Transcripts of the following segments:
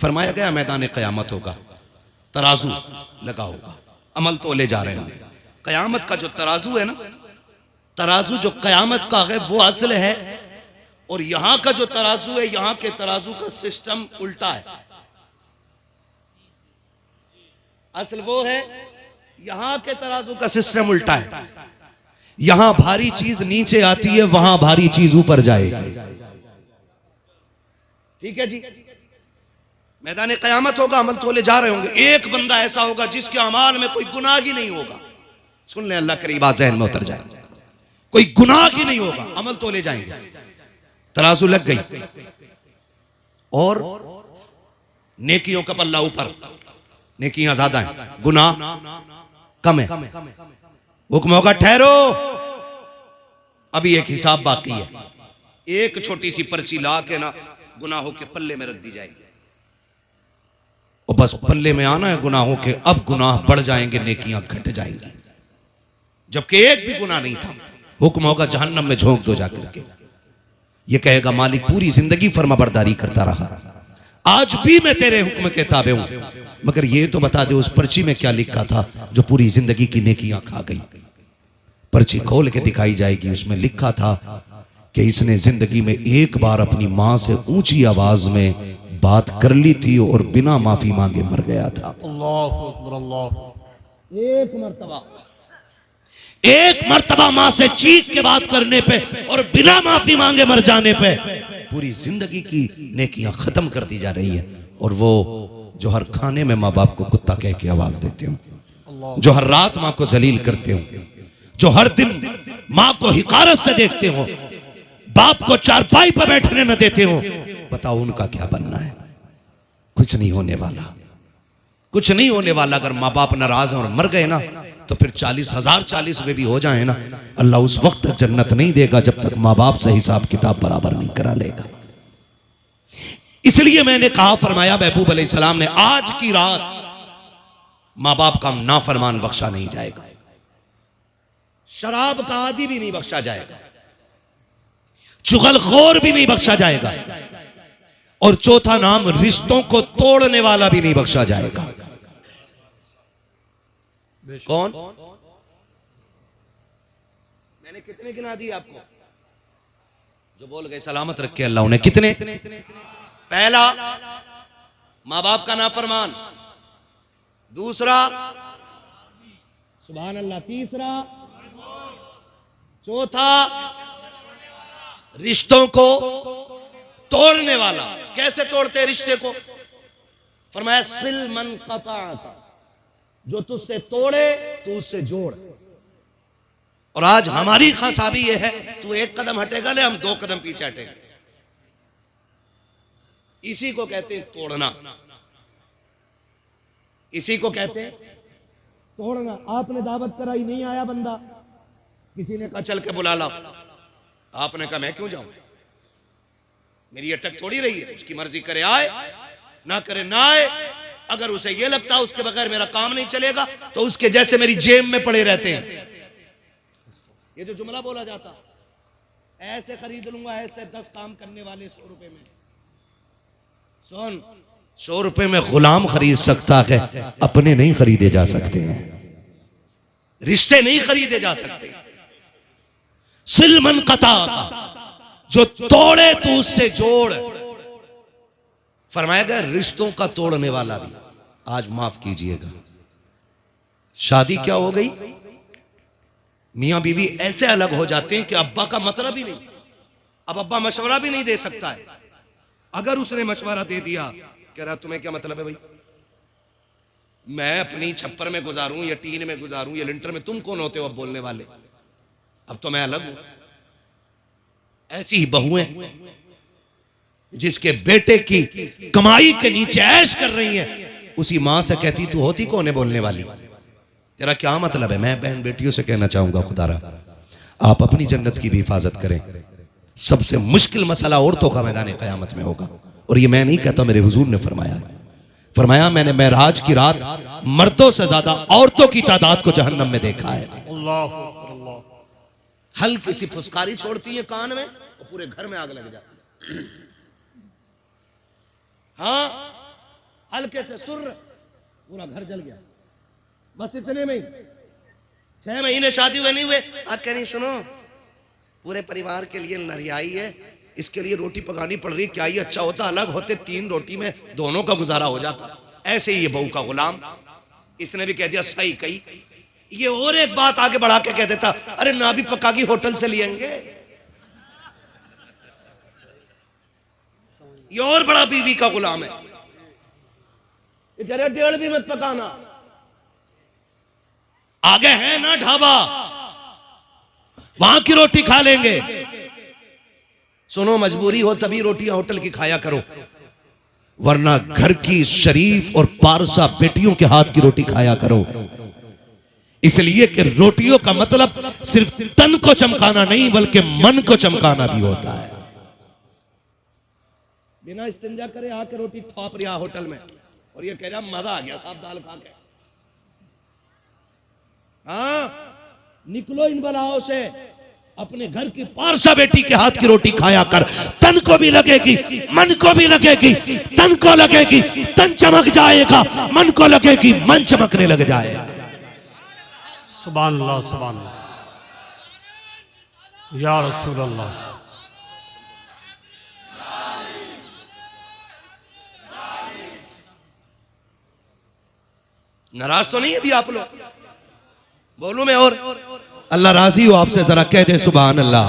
फरमाया गया मैदान क़यामत होगा, तराजू लगा होगा, अमल तोले जा रहे होंगे। क़यामत का जो तराजू है ना, तराजू जो क़यामत का है वो असल है, और यहां का जो तराजू है, यहां के तराजू का सिस्टम उल्टा है। असल वो है, यहां के तराजू का सिस्टम उल्टा है। यहां भारी चीज नीचे आती है, वहां भारी चीज ऊपर जाएगी। ठीक है जी। मैदान क़यामत होगा, अमल तोले जा रहे होंगे। एक बंदा ऐसा होगा जिसके अमाल में कोई गुनाह ही नहीं होगा। सुन ले, अल्लाह करीब ज़हन में उतर जाए, कोई गुनाह ही नहीं होगा, अमल तोले जाएंगे। तराजू लग गई और नेकियों का पल्ला ऊपर, नेकियां ज्यादा हैं, गुनाह कम है। हुक्म होगा ठहरो, अभी एक हिसाब बाकी है। एक छोटी सी पर्ची ला के ना गुनाहों के पल्ले में रख दी जाएगी, और बस पल्ले में आना है गुनाहों के। अब गुनाह बढ़ जाएंगे, नेकियां घट जाएंगी, जबकि एक भी गुनाह नहीं था। हुक्म होगा जहन्नम में झोंक दो जाकर के। ये कहेगा मालिक पूरी जिंदगी फर्माबरदारी करता रहा, आज भी मैं तेरे हुक्म के ताबे हूं, मगर ये तो बता दे उस पर्ची में क्या लिखा था जो पूरी जिंदगी की नेकियां खा गई। पर्ची खोल के दिखाई जाएगी, उसमें लिखा था कि इसने जिंदगी में एक बार अपनी मां से ऊंची आवाज में बात कर ली थी और बिना माफी मांगे मर गया था। अल्लाहु अकबर, अल्लाह। एक मर्तबा मां से चीख के बात करने पे और बिना माफी मांगे मर जाने पे पूरी जिंदगी की नेकियां खत्म कर दी जा रही है। और वो जो हर खाने में माँ बाप को कुत्ता कह के आवाज देते हो, जो हर रात माँ को जलील करते हो, जो हर दिन माँ को हिकारत से देखते हो, बाप को चारपाई पर बैठने न देते हो, बताओ उनका क्या बनना है? कुछ नहीं होने वाला, कुछ नहीं होने वाला। अगर माँ बाप नाराज हैं और मर गए ना, तो फिर 40,000 40वें भी हो जाए ना, अल्लाह उस वक्त तक जन्नत नहीं देगा जब तक माँ बाप से हिसाब किताब बराबर नहीं करा लेगा। इसलिए मैंने कहा, फरमाया महबूब अलैहिस्सलाम ने, आज की रात माँ बाप का नाफरमान बख्शा नहीं जाएगा, शराब का आदी भी नहीं बख्शा जाएगा, चुगलखोर भी नहीं बख्शा जाएगा, और चौथा नाम रिश्तों को तोड़ने वाला भी नहीं बख्शा जाएगा। कौन? मैंने कितने गिना दिए आपको? जो बोल गए सलामत रखे अल्लाह उन्हें। कितने? पहला, मां बाप का नाफरमान। दूसरा, सुभान अल्लाह। तीसरा, चौथा, रिश्तों को तोड़ने वाला। कैसे तोड़ते रिश्ते को? फरमाया सिल मन क़ताअ, जो तुझसे तोड़े तू उससे जोड़। और आज हमारी खासाबी यह है, तू एक कदम हटेगा ले, हम 2 कदम पीछे हटेंगे। इसी को कहते हैं तोड़ना, इसी को कहते हैं तोड़ना। आपने दावत कराई, नहीं आया बंदा, किसी ने कहा चल के बुला ला, आपने कहा मैं क्यों जाऊं, मेरी अटक थोड़ी रही है, उसकी मर्जी करे आए ना करे ना आए। अगर उसे यह लगता है उसके बगैर मेरा काम नहीं चलेगा, तो उसके जैसे मेरी जेब में पड़े रहते हैं। ये जो जुमला बोला जाता, ऐसे खरीद लूंगा, ऐसे 10 काम करने वाले 100 रुपए में। सुन, 100 रुपए में गुलाम खरीद सकता है, अपने नहीं खरीदे जा सकते हैं, रिश्ते नहीं खरीदे जा सकते। सिल मन क़ताअ, जो तोड़े तो उससे जोड़। फरमाया गया रिश्तों का तोड़ने वाला भी। आज माफ कीजिएगा, शादी क्या हो गई, मियां बीवी ऐसे अलग हो जाते हैं कि अब्बा का मतलब ही नहीं। अब अब्बा मशवरा भी नहीं दे सकता है। अगर उसने मशवरा दे दिया, कह रहा तुम्हें क्या मतलब है भाई, मैं अपनी छप्पर में गुजारूं या टीन में गुजारूं या लिंटर में, तुम कौन होते हो अब बोलने वाले, अब तो मैं अलग हूं। ऐसी ही बहुएं जिसके बेटे की कमाई के नीचे ऐश कर रही हैं, उसी मां से कहती तू होती कौन है बोलने वाली, तेरा क्या मतलब है। मैं बहन बेटियों से कहना चाहूंगा, खुदारा आप अपनी जन्नत की भी हिफाजत करें। सबसे मुश्किल मसला औरतों का मैदान क़यामत में होगा, और ये मैं नहीं कहता, मेरे हुजूर ने फरमाया मैंने मेराज की रात मर्दों से ज्यादा औरतों की तादाद को जहन्नम में देखा है। हल्की सी फुसकारी छोड़ती है कान में और पूरे घर में आग लग जाती है। हाँ, हल्के से सुर, पूरा घर जल गया। बस इतने में ही 6 महीने शादी हुए नहीं हुए, आके नहीं सुनो पूरे परिवार के लिए नरियाई है, इसके लिए रोटी पकानी पड़ रही, क्या ही अच्छा होता अलग होते, 3 रोटी में दोनों का गुजारा हो जाता। ऐसे ही ये बहू का गुलाम, इसने भी कह दिया सही कही। ये और एक बात आगे बढ़ा के कह देता, अरे ना भी पका की होटल से लिएंगे। ये और बड़ा बीवी का गुलाम है। ये कह रहे 1.5 भी मत पकाना, आगे है ना ढाबा, वहां की रोटी खा लेंगे। सुनो, मजबूरी हो तभी रोटियां होटल की खाया करो, वरना घर की शरीफ और पारसा बेटियों के हाथ की रोटी खाया करो। इसलिए कि रोटियों का मतलब सिर्फ तन को चमकाना नहीं बल्कि मन को चमकाना भी होता है। बिना इस्तिंजा करे आके रोटी थोप रहा होटल में, और ये कह रहा मजा आ गया साहब दाल खा के। हाँ, निकलो इन बलाओं से, अपने घर की पारसा बेटी के हाथ की रोटी खाया कर। तन को भी लगेगी, मन को भी लगेगी। तन को लगेगी तन चमक जाएगा, मन को लगेगी मन चमकने लग जाएगा। सुभान अल्लाह, सुभान अल्लाह, या रसूल अल्लाह। नाराज तो नहीं है अभी आप लोग? बोलूं मैं और अल्लाह राजी हो आपसे, जरा कह दे सुभान अल्लाह।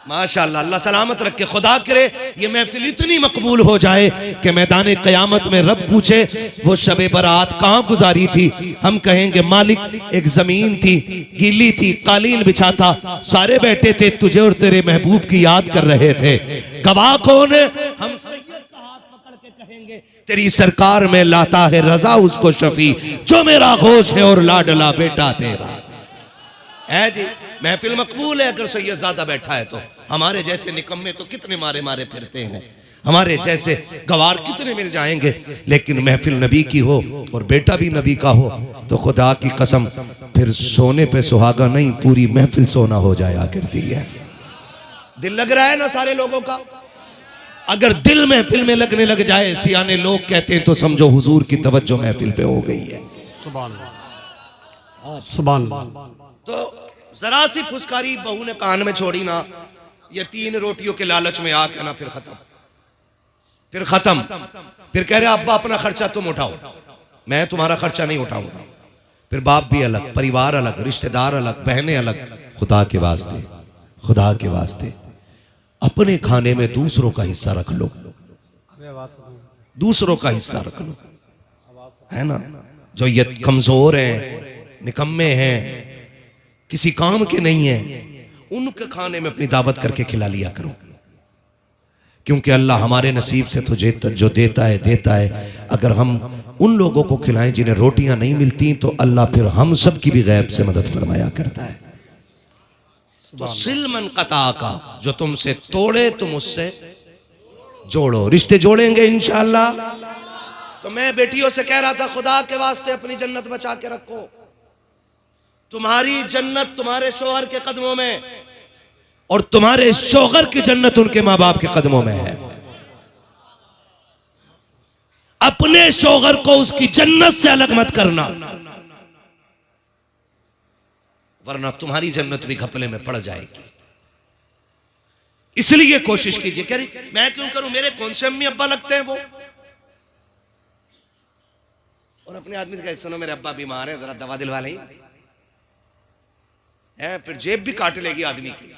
माशाअल्लाह, अल्लाह सलामत रखे। खुदा करे ये महफिल इतनी मकबूल हो जाए कि मैदान क़यामत में रब पूछे वो शबे बरात कहाँ गुजारी थी, हम कहेंगे मालिक एक जमीन थी, गीली थी, कालीन बिछा था, सारे बैठे थे, तुझे और तेरे महबूब की याद कर रहे थे। गवाह कौन है? हम सैयद का हाथ पकड़ के कहेंगे तेरी सरकार में लाता है रजा उसको शफी, जो मेरा गोश है और लाडला बेटा तेरा है। जी महफिल मकबूल है अगर सैयद ज्यादा बैठा है तो। हमारे जैसे निकम्मे तो कितने मारे मारे फिरते हैं, हमारे जैसे गवार कितने मिल जाएंगे, लेकिन महफिल नबी की हो और बेटा भी नबी का हो तो खुदा की कसम फिर सोने पे सुहागा नहीं, पूरी महफिल सोना हो जाया करती है। दिल लग रहा है ना सारे लोगों का? अगर दिल महफिल में लगने लग जाए, सियाने लोग कहते हैं, तो समझो हुजूर की तवज्जो महफिल पे हो गई है। सुभान अल्लाह, सुभान अल्लाह। तो जरा सी फुसकारी बहू ने कान में छोड़ी ना, ये 3 रोटियों के लालच में आके ना फिर खत्म, फिर खत्म। फिर कह रहे अब्बा अपना खर्चा तुम उठाओ, मैं तुम्हारा खर्चा नहीं उठाऊंगा। फिर बाप भी अलग, परिवार अलग, रिश्तेदार अलग, बहनें अलग। खुदा के वास्ते, खुदा के वास्ते अपने खाने में दूसरों का हिस्सा रख लो, दूसरों का हिस्सा रख लो, है ना। जो ये कमजोर हैं, निकम्मे हैं, किसी काम के नहीं है, उनके खाने में अपनी दावत करके खिला लिया करो, क्योंकि अल्लाह हमारे नसीब से तुझे जो देता है। अगर हम उन लोगों को खिलाएं जिन्हें रोटियां नहीं मिलती, तो अल्लाह फिर हम सब की भी गैब से मदद फरमाया करता है। तो सिलमन कता का, जो तुमसे तोड़े तुम उससे जोड़ो, रिश्ते जोड़ेंगे इंशाअल्लाह। तो मैं बेटियों से कह रहा था, खुदा के वास्ते अपनी जन्नत बचा के रखो। तुम्हारी जन्नत तुम्हारे शोहर के कदमों में, और तुम्हारे शोहर की जन्नत उनके माँ बाप के कदमों में है। अपने शोहर को उसकी जन्नत से अलग मत करना, वरना तुम्हारी जन्नत भी घपले में पड़ जाएगी। इसलिए कोशिश कीजिए। कह रही मैं क्यों करूं, मेरे कौन से अम्मी अब्बा लगते हैं वो। और अपने आदमी से कहे सुनो मेरे अब्बा बीमार है, जरा दवा दिलवा लें, फिर जेब भी काट लेगी आदमी की।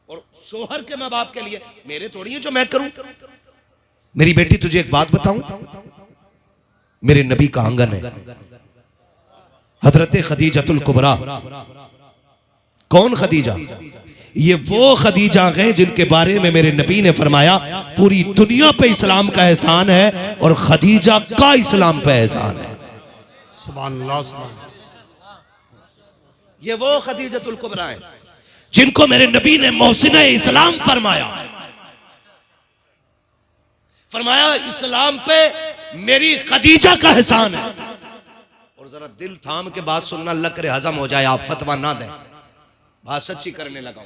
और शोहर के माँ बाप के लिए मेरे थोड़ी है जो मैं करूं। मेरी बेटी तुझे एक बात बताऊं, मेरे नबी का आंगन है, हजरत खदीजतुल कुबरा। कौन खदीजा? ये वो खदीजा हैं जिनके बारे में मेरे नबी ने फरमाया पूरी दुनिया पे इस्लाम का एहसान है और खदीजा का इस्लाम पे एहसान है। सुभान अल्लाह, सुभान अल्लाह। ये वो खदीजतुल कुबरा है जिनको मेरे नबी ने मोहसिने इस्लाम फरमाया। फरमाया इस्लाम पे मेरी खदीजा का एहसान है। और जरा दिल थाम के बात सुनना, अल्लाह करे हजम हो जाए, आप फतवा ना दें। बात सच्ची करने लगा,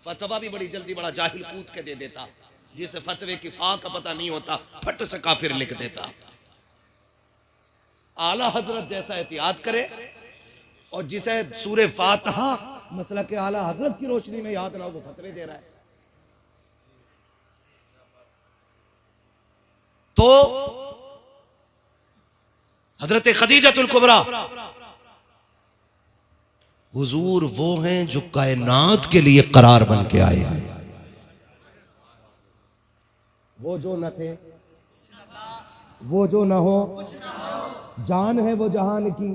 फतवा भी बड़ी जल्दी बड़ा जाहिल कूद के दे देता। जिसे फतवे की फा का पता नहीं होता फट से काफिर लिख देता। आला हजरत जैसा एहतियात करे और जिसे सूरे फातिहा मसला के आला हजरत की रोशनी में याद ना हो वो फतवे दे रहा है। तो हजरत खदीजतुल कुबरा हुजूर वो हैं जो कायनात के लिए करार बन के आए हैं। वो जो न थे, वो जो न हो, जान है वो जहान की,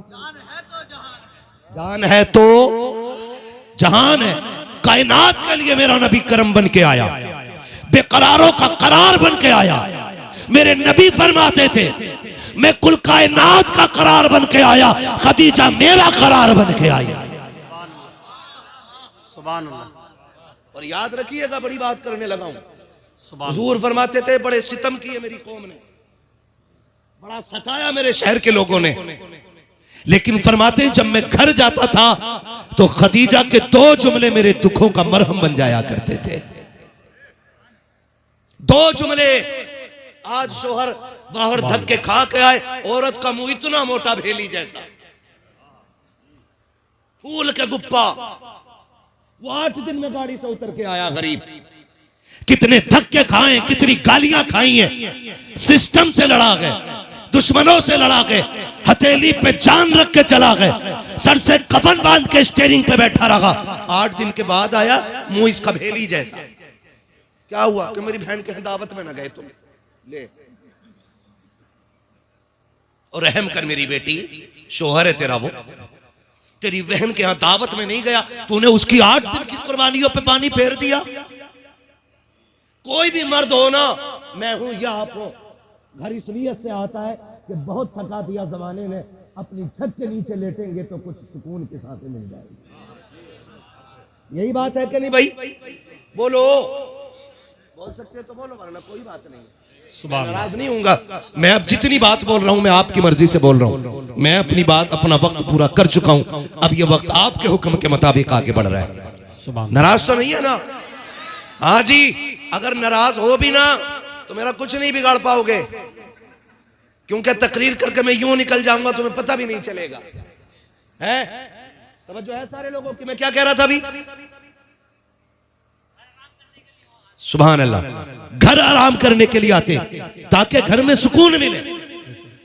जान है तो जहान है। कायनात के लिए मेरा नबी करम बन के आया, बेकरारों का करार बन के आया। मेरे नबी फरमाते थे मैं कुल कायनात का करार बन के आया, खदीजा मेरा करार बन के आई। सुभान अल्लाह। और याद रखिएगा, बड़ी बात करने लगा हूं। हुजूर फरमाते थे बड़े सितम किए मेरी कौम ने, बड़ा सताया मेरे शहर के लोगों ने, लेकिन फरमाते जब मैं घर जाता था तो खदीजा के 2 जुमले मेरे दुखों का मरहम बन जाया करते थे। 2 जुमले। आज शोहर बाहर धक्के खा के आए, औरत का मुंह इतना मोटा भेली जैसा, फूल के गुप्पा, वो 8 दिन में गाड़ी से उतर के आया गरीब। कितने धक्के खाए, कितनी गालियां खाई हैं, सिस्टम से लड़ा गए, दुश्मनों से लड़ा गए, हथेली पे जान रख के चला गए, सर से कफन बांध के स्टीयरिंग पे बैठा रहा। 8 दिन के बाद आया मुंह इसका भेली जैसा। क्या हुआ कि मेरी बहन के दावत में ना गए तुम, ले और रहम कर मेरी बेटी, शोहर है तेरा, वो तेरी बहन के यहां दावत में नहीं गया, तूने उसकी 8 दिन की कुर्बानियों पे पानी फेर दिया। कोई भी मर्द हो ना, मैं हूं या आप हो, घर इस नीयत से आता है कि बहुत थका दिया जमाने ने, अपनी छत के नीचे लेटेंगे तो कुछ सुकून की सांसें मिल जाएगी। यही बात है कि नहीं भाई? बोलो, बोल सकते तो बोलो, वरना कोई बात नहीं। नाराज नहीं हूंगा। मैं अब जितनी बात बोल रहा हूं मैं आपकी मर्जी से बोल रहा हूं। मैं अपनी बात, अपना वक्त पूरा कर चुका हूं। अब ये वक्त आपके हुक्म के मुताबिक आगे बढ़ रहा है। नाराज तो नहीं है ना? हाँ जी, अगर नाराज हो भी ना तो मेरा कुछ नहीं बिगाड़ पाओगे, क्योंकि तकरीर करके मैं यूं निकल जाऊंगा तुम्हें पता भी नहीं चलेगा। है तवज्जो है सारे लोगों की? मैं क्या कह रहा था अभी? सुभान अल्लाह। घर आराम करने के लिए आते ताकि घर में सुकून मिले।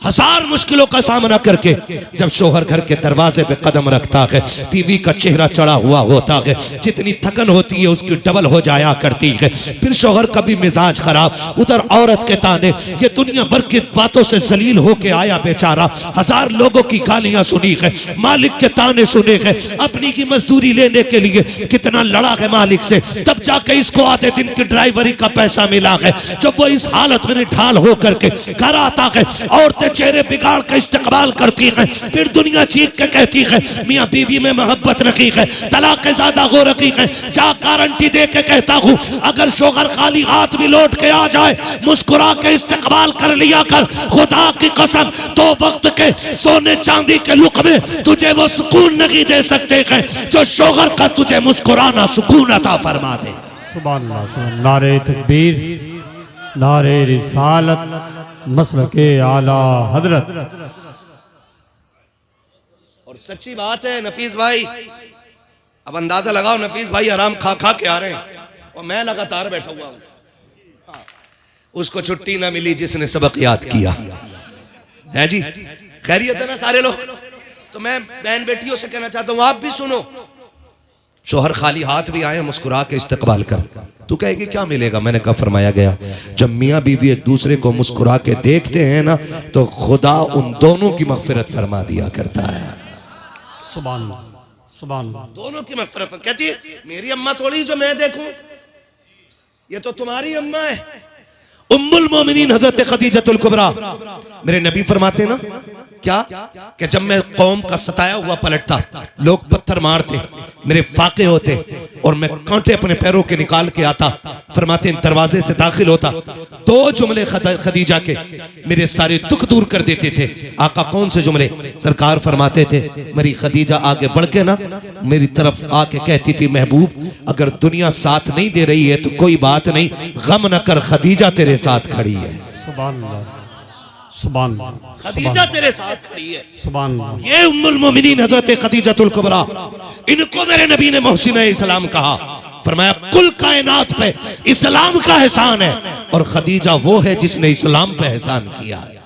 1000 मुश्किलों का सामना करके जब शोहर घर के दरवाजे पे कदम रखता है, बीवी का चेहरा चढ़ा हुआ होता है, जितनी थकन होती है उसकी डबल हो जाया करती है। फिर शोहर का भी मिजाज खराब, उधर औरत के ताने, ये दुनिया भर की बातों से जलील होके आया बेचारा, 1000 लोगों की गालियां सुनी है, मालिक के ताने सुने हैं, अपनी की मजदूरी लेने के लिए कितना लड़ा है मालिक से, तब जाके इसको आधे दिन की ड्राइवरी का पैसा मिला है। जब वो इस हालत में निठाल होकर के घर आता है, औरतें चेहरे बिगाड़ का इस्तेमाल करती है, फिर दुनिया चीख के कहती है मियां बीवी में मोहब्बत रखी है, तलाक ज्यादा हो रखी है। जा गारंटी दे के कहता हूं, अगर शोहर खाली हाथ भी लौट के आ जाए, मुस्कुरा के इस्तेमाल कर लिया कर, खुदा की कसम 2 वक्त के सोने चांदी के लुक में तुझे वो सुकून नहीं दे सकते हैं जो शोहर का तुझे मुस्कुराना सुकून अता फरमा दे। सुभान अल्लाह। नारे तकबीर, नारे रिसालत, मसलके आला हजरत। और सच्ची बात है नफीस भाई, अब अंदाजा लगाओ, नफीस भाई आराम खा खा के आ रहे हैं और मैं लगातार बैठा हुआ हूं। उसको छुट्टी ना मिली जिसने सबक याद किया है। जी खैरियत है ना सारे लोग? तो मैं बहन बेटियों से कहना चाहता हूं, आप भी सुनो। शोहर खाली हाथ भी आए, मुस्कुरा के इस्तकबाल कर, तू कहेगी क्या मिलेगा? मैंने कहा फरमाया गया जब मियाँ बीवी एक दूसरे को मुस्कुरा के देखते हैं ना तो खुदा उन दोनों की मगफिरत फरमा दिया करता है। सुभान सुभान। दोनों की मगफिरत। कहती है मेरी अम्मा थोड़ी जो मैं देखूं, ये तो तुम्हारी अम्मा है। उम्मुल मोमिनीन हजरत खदीजतुल कुबरा, मेरे नबी फरमाते ना क्या कि जब मैं कौम का सताया हुआ पलटता, लोग पत्थर मारते, मेरे फाके होते और मैं कांटे अपने पैरों के निकाल के आता, फरमाते दरवाजे से दाखिल होता, 2 जुमले खदीजा के मेरे सारे दुख दूर कर देते थे। आका कौन से जुमले? सरकार फरमाते थे मेरी खदीजा आगे बढ़ के ना मेरी तरफ आके कहती थी महबूब अगर दुनिया साथ नहीं दे रही है तो कोई बात नहीं, गम न कर, खदीजा तेरे साथ खड़ी है। सुभान अल्लाह, सुभान अल्लाह, खदीजा तेरे साथ खड़ी है। सुभान अल्लाह। ये उम्मुल मोमिनीन हजरत खदीजतुल कुबरा, इनको मेरे नबी ने मोहसिन इस्लाम कहा। फरमाया कुल कायनात पे इस्लाम का एहसान है और खदीजा वो है जिसने इस्लाम पे एहसान किया है।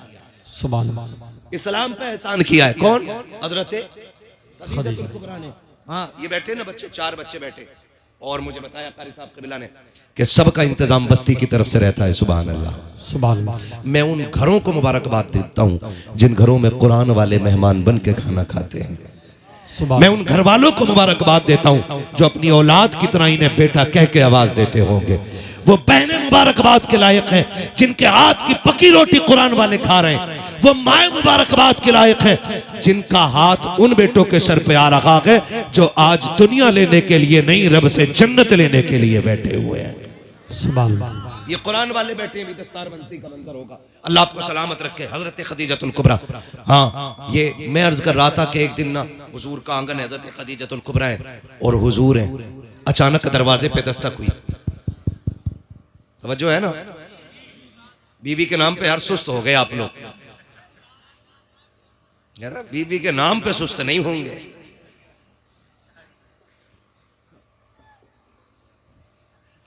सुभान अल्लाह। इस्लाम पे एहसान किया है कौन? हजरत खदीजा। खदीजतुल कुबरा ने। हाँ, ये बैठे ना बच्चे, 4 बच्चे बैठे, और मुझे बताया कारी साहब कबिला ने कि सबका इंतजाम बस्ती की तरफ से रहता है। सुभान अल्लाह, सुभान अल्लाह। मैं उन घरों को मुबारकबाद देता हूँ जिन घरों में कुरान वाले मेहमान बन के खाना खाते हैं। मैं उन घर वालों को मुबारकबाद देता हूँ जो अपनी औलाद की तरह इन्हें बेटा कह के आवाज देते होंगे। वो बहनें मुबारकबाद के लायक हैं जिनके हाथ की पकी रोटी कुरान वाले खा रहे हैं। वो माए मुबारकबाद के लायक हैं जिनका हाथ उन बेटों के सर पे आ रहा है जो आज दुनिया लेने के लिए नहीं, रब से जन्नत लेने के लिए बैठे हुए हैं। सुभान अल्लाह। ये कुरान वाले बैठे भी दस्तारबंदी का मंजर होगा। अल्लाह आपको सलामत रखे। हजरत खदीजतुल कुबरा। हाँ, ये मैं अर्ज कर रहा था कि एक दिन ना हुजूर का आंगन हजरत खदीजतुल कुबरा है और हुजूर है। अचानक दरवाजे पे दस्तक हुई। तवज्जो है ना? बीवी के नाम पे हर सुस्त हो गए आप लोग। यार बीवी के नाम पे सुस्त नहीं होंगे।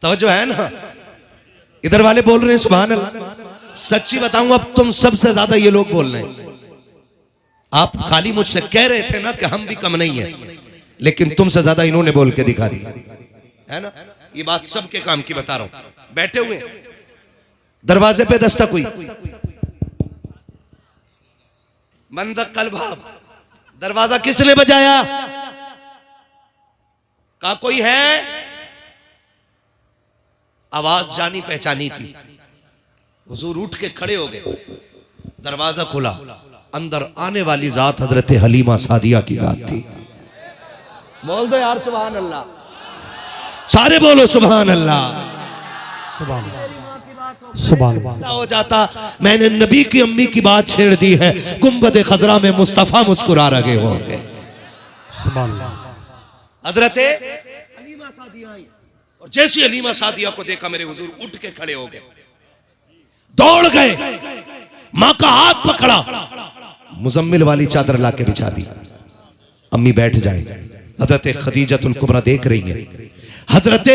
तवज्जो है ना? इधर वाले बोल रहे हैं सुभान अल्लाह। सच्ची बताऊं, अब तुम सबसे ज्यादा ये लोग बोल रहे हैं। आप खाली मुझसे कह रहे थे ना कि हम भी कम नहीं है, लेकिन तुमसे ज्यादा इन्होंने बोल के दिखा दी है ना। ये बात सबके काम की बता रहा हूं। बैठे हुए दरवाजे पे दस्तक हुई। बंद कल भाव, दरवाजा किसने बजाया? कहा कोई है? आवाज जानी पहचानी थी। हुजूर उठ के खड़े हो गए। दरवाजा खुला। अंदर आने वाली जात हजरत हलीमा सादिया की जात थी। बोल दो यार सुभान अल्लाह। सारे बोलो सुभान अल्लाह। सुभान सुभान अल्लाह। हो जाता मैंने नबी की अम्मी की बात छेड़ दी है। गुंबद खजरा में मुस्तफा मुस्कुरा रहे होंगे। सुभान अल्लाह। हजरत हलीमा सादिया आई और जैसी हलीमा सादिया को देखा मेरे हुजूर उठ के खड़े हो गए, दौड़ गए, मां का हाथ पकड़ा, मुजम्मिल वाली चादर लाके बिछा दी। अम्मी बैठ जाए। हजरत खदीजतुल कुबरा देख रही है। हजरत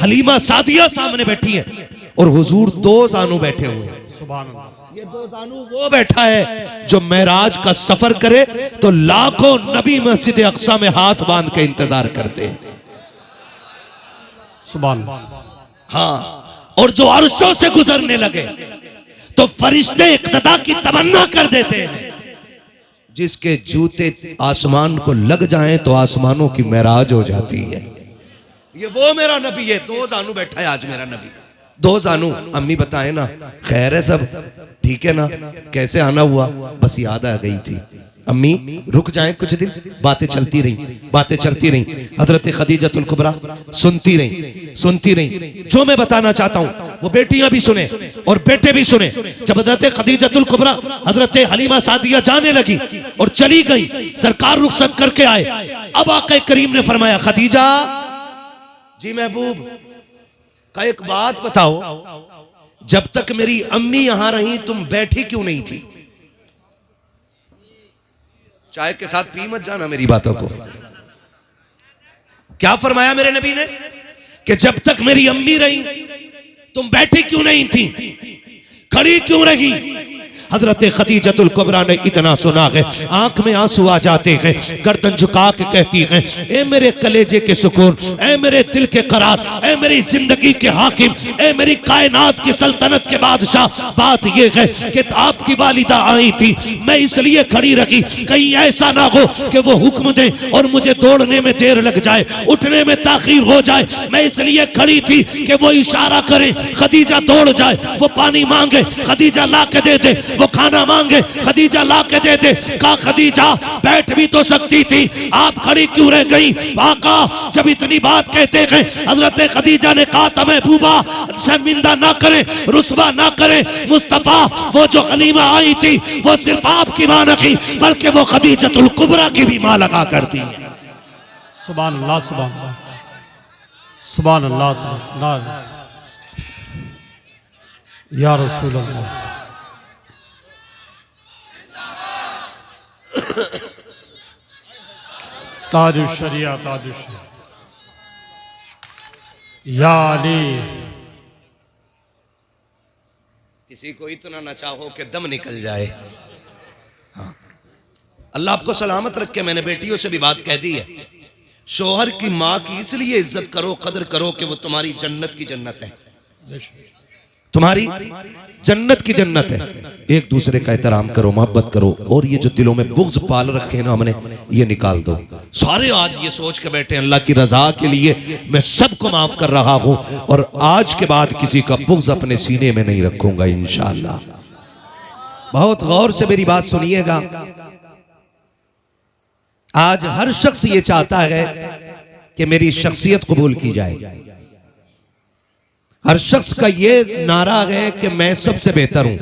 हलीमा सादिया सामने बैठी है और हुजूर 2 जानू बैठे हुए हैं। सुभान अल्लाह। ये 2 जानू वो बैठा है जो मेराज का सफर करे तो लाखों नबी मस्जिद अक्सा में हाथ बांध के इंतजार करते हैं। सुभान। हाँ, और जो अर्शों से गुजरने लगे तो फरिश्ते इक्तदा की तमन्ना कर देते हैं। जिसके जूते आसमान को लग जाएं तो आसमानों की मेराज हो जाती है। ये वो मेरा नबी है। 2 जानू बैठा है आज मेरा नबी। 2 जानू। अम्मी बताए ना, खैर है सब ठीक है ना? कैसे आना हुआ? बस याद आ गई थी। अम्मी रुक जाएं कुछ दिन। बातें चलती रही, बातें चलती रही। हजरत खदीजतुल कुबरा सुनती रही, सुनती रही। जो मैं बताना चाहता हूं वो बेटियां भी सुने और बेटे भी सुने। जब हजरत खदीजतुल कुबरा हजरत हलीमा सादिया जाने लगी और चली गई, सरकार रुखसत करके आए। अब आका करीम ने फरमाया, खदीजा जी महबूब का एक बात बताओ, जब तक मेरी अम्मी यहां रही तुम बैठी क्यों नहीं थी? चाय के साथ पी मत जाना मेरी बातों को। क्या फरमाया मेरे नबी ने कि जब तक मेरी अम्मी रही तुम बैठी क्यों नहीं थी, खड़ी क्यों रही? हजरत खदीजतुल कुबरा ने इतना सुना है, आंख में आंसू आ जाते हैं, गर्दन झुका के कहती हैं, ए मेरे कलेजे के सुकून, ए मेरे दिल के करार, ए मेरी जिंदगी के हाकिम, ए मेरी कायनात की सल्तनत के बादशाह, बात यह है कि आपकी वालिदा आई थी, मैं इसलिए खड़ी रखी कहीं ऐसा ना हो कि वो हुक्म दे और मुझे दौड़ने में देर लग जाए, उठने में ताखीर हो जाए। मैं इसलिए खड़ी थी कि वो इशारा करे, खदीजा दौड़ जाए, वो पानी मांगे, खदीजा ला के दे दे, वो खाना मांगे, खदीजा ला के दे दे। कहा खदीजा बैठ भी तो सकती थी, आप खड़ी क्यों रह गई? आका जब इतनी बात कहते गए, हजरत खदीजा ने कहा था महबूबा शर्मिंदा ना करे, रुस्वा ना करे। मुस्तफा वो जो हलीमा आई थी वो सिर्फ आपकी मां नहीं बल्कि वो खदीजतुल कुबरा की भी मां लगा करती है। सुभान अल्लाह, सुभान अल्लाह, सुभान अल्लाह सुभान अल्लाह या रसूल अल्लाह। ताजुश शरिया ताजुश या अली। किसी को इतना न चाहो कि दम निकल जाए। हाँ, अल्लाह आपको सलामत रखे। मैंने बेटियों से भी बात कह दी है, शोहर की माँ की इसलिए इज्जत करो, कदर करो कि वो तुम्हारी जन्नत की जन्नत है, तुम्हारी जन्नत की जन्नत है। एक दूसरे का एहतराम करो, मोहब्बत करो, और ये जो दिलों में बुग़्ज़ पाल रखे हैं ना हमने, ये निकाल दो। सारे आज ये सोच के बैठे अल्लाह की रजा के लिए मैं सबको माफ कर रहा हूं और आज के बाद किसी का बुग़्ज़ अपने सीने में नहीं रखूंगा इंशाअल्लाह। बहुत गौर से मेरी बात सुनिएगा। आज हर शख्स ये चाहता है कि मेरी शख्सियत कबूल की जाए। हर शख्स का ये नारा है कि मैं सबसे बेहतर हूं,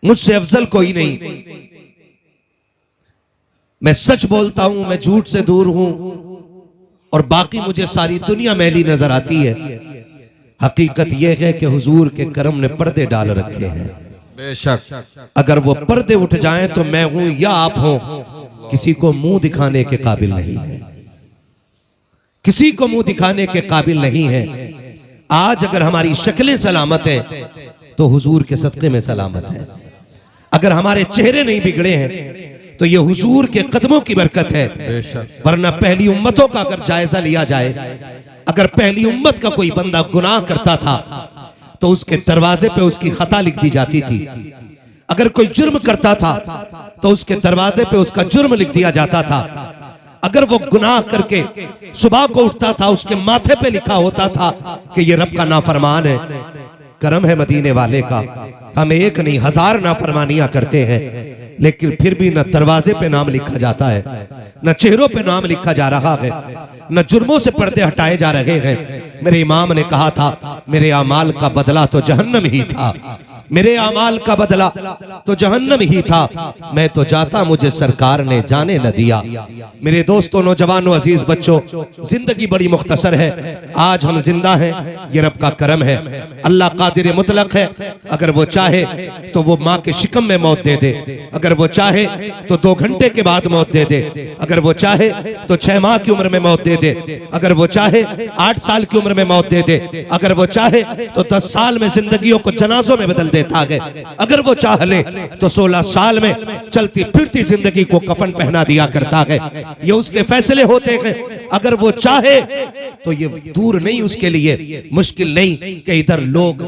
मुझसे अफजल कोई नहीं, मैं सच बोलता हूं, मैं झूठ से दूर हूं और बाकी मुझे सारी दुनिया मैली नजर आती है। हकीकत यह है कि हुजूर के करम ने पर्दे डाल रखे हैं। बेशक अगर वो पर्दे उठ जाएं तो मैं हूं या आप हो, किसी को मुंह दिखाने के काबिल नहीं है, किसी को मुंह दिखाने के काबिल नहीं है। आज अगर हमारी शक्लें सलामत हैं तो हुजूर के सदक़े में सलामत है। अगर हमारे चेहरे नहीं बिगड़े हैं तो ये हुजूर के कदमों की बरकत है। वरना पहली उम्मतों का अगर जायजा लिया जाए, अगर पहली उम्मत का कोई बंदा गुनाह करता था तो उसके दरवाजे पे उसकी खता लिख दी जाती थी। अगर कोई जुर्म करता था तो उसके दरवाजे पे उसका जुर्म लिख दिया जाता था। अगर वो गुनाह करके सुबह को उठता था उसके माथे पे लिखा होता था कि ये रब का नाफरमान है। करम है मदीने वाले का, हम एक नहीं 1000 नाफरमानियां करते हैं, लेकिन फिर भी न दरवाजे पे नाम लिखा जाता है, न चेहरों पे नाम लिखा जा रहा है, न जुर्मों से पर्दे हटाए जा रहे हैं। मेरे इमाम ने कहा था, मेरे अमाल का बदला तो जहन्नम ही था, मेरे अमाल का बदला तो जहन्नम ही था। मैं तो जाता, मुझे सरकार ने जाने न दिया। मेरे दोस्तों, नौजवानों, अजीज बच्चों, जिंदगी बड़ी मुख्तसर है। आज हम जिंदा हैं, ये रब का करम है। अल्लाह कादिर मुतलक है। अगर वो चाहे तो वो माँ के शिकम में मौत दे दे, अगर वो चाहे तो 2 घंटे के बाद मौत दे दे, अगर वो चाहे तो 6 माह की उम्र में मौत दे दे, अगर वो चाहे 8 साल की उम्र में मौत दे दे, अगर वो चाहे तो 10 साल में जिंदगियों को जनाजों में बदल देता है, अगर वो चाह ले तो 16 साल में चलती फिरती जिंदगी को कफन पहना दिया करता है। ये उसके फैसले होते हैं। अगर वो चाहे तो ये दूर नहीं उसके लिए, मुश्किल नहीं कि इधर लोग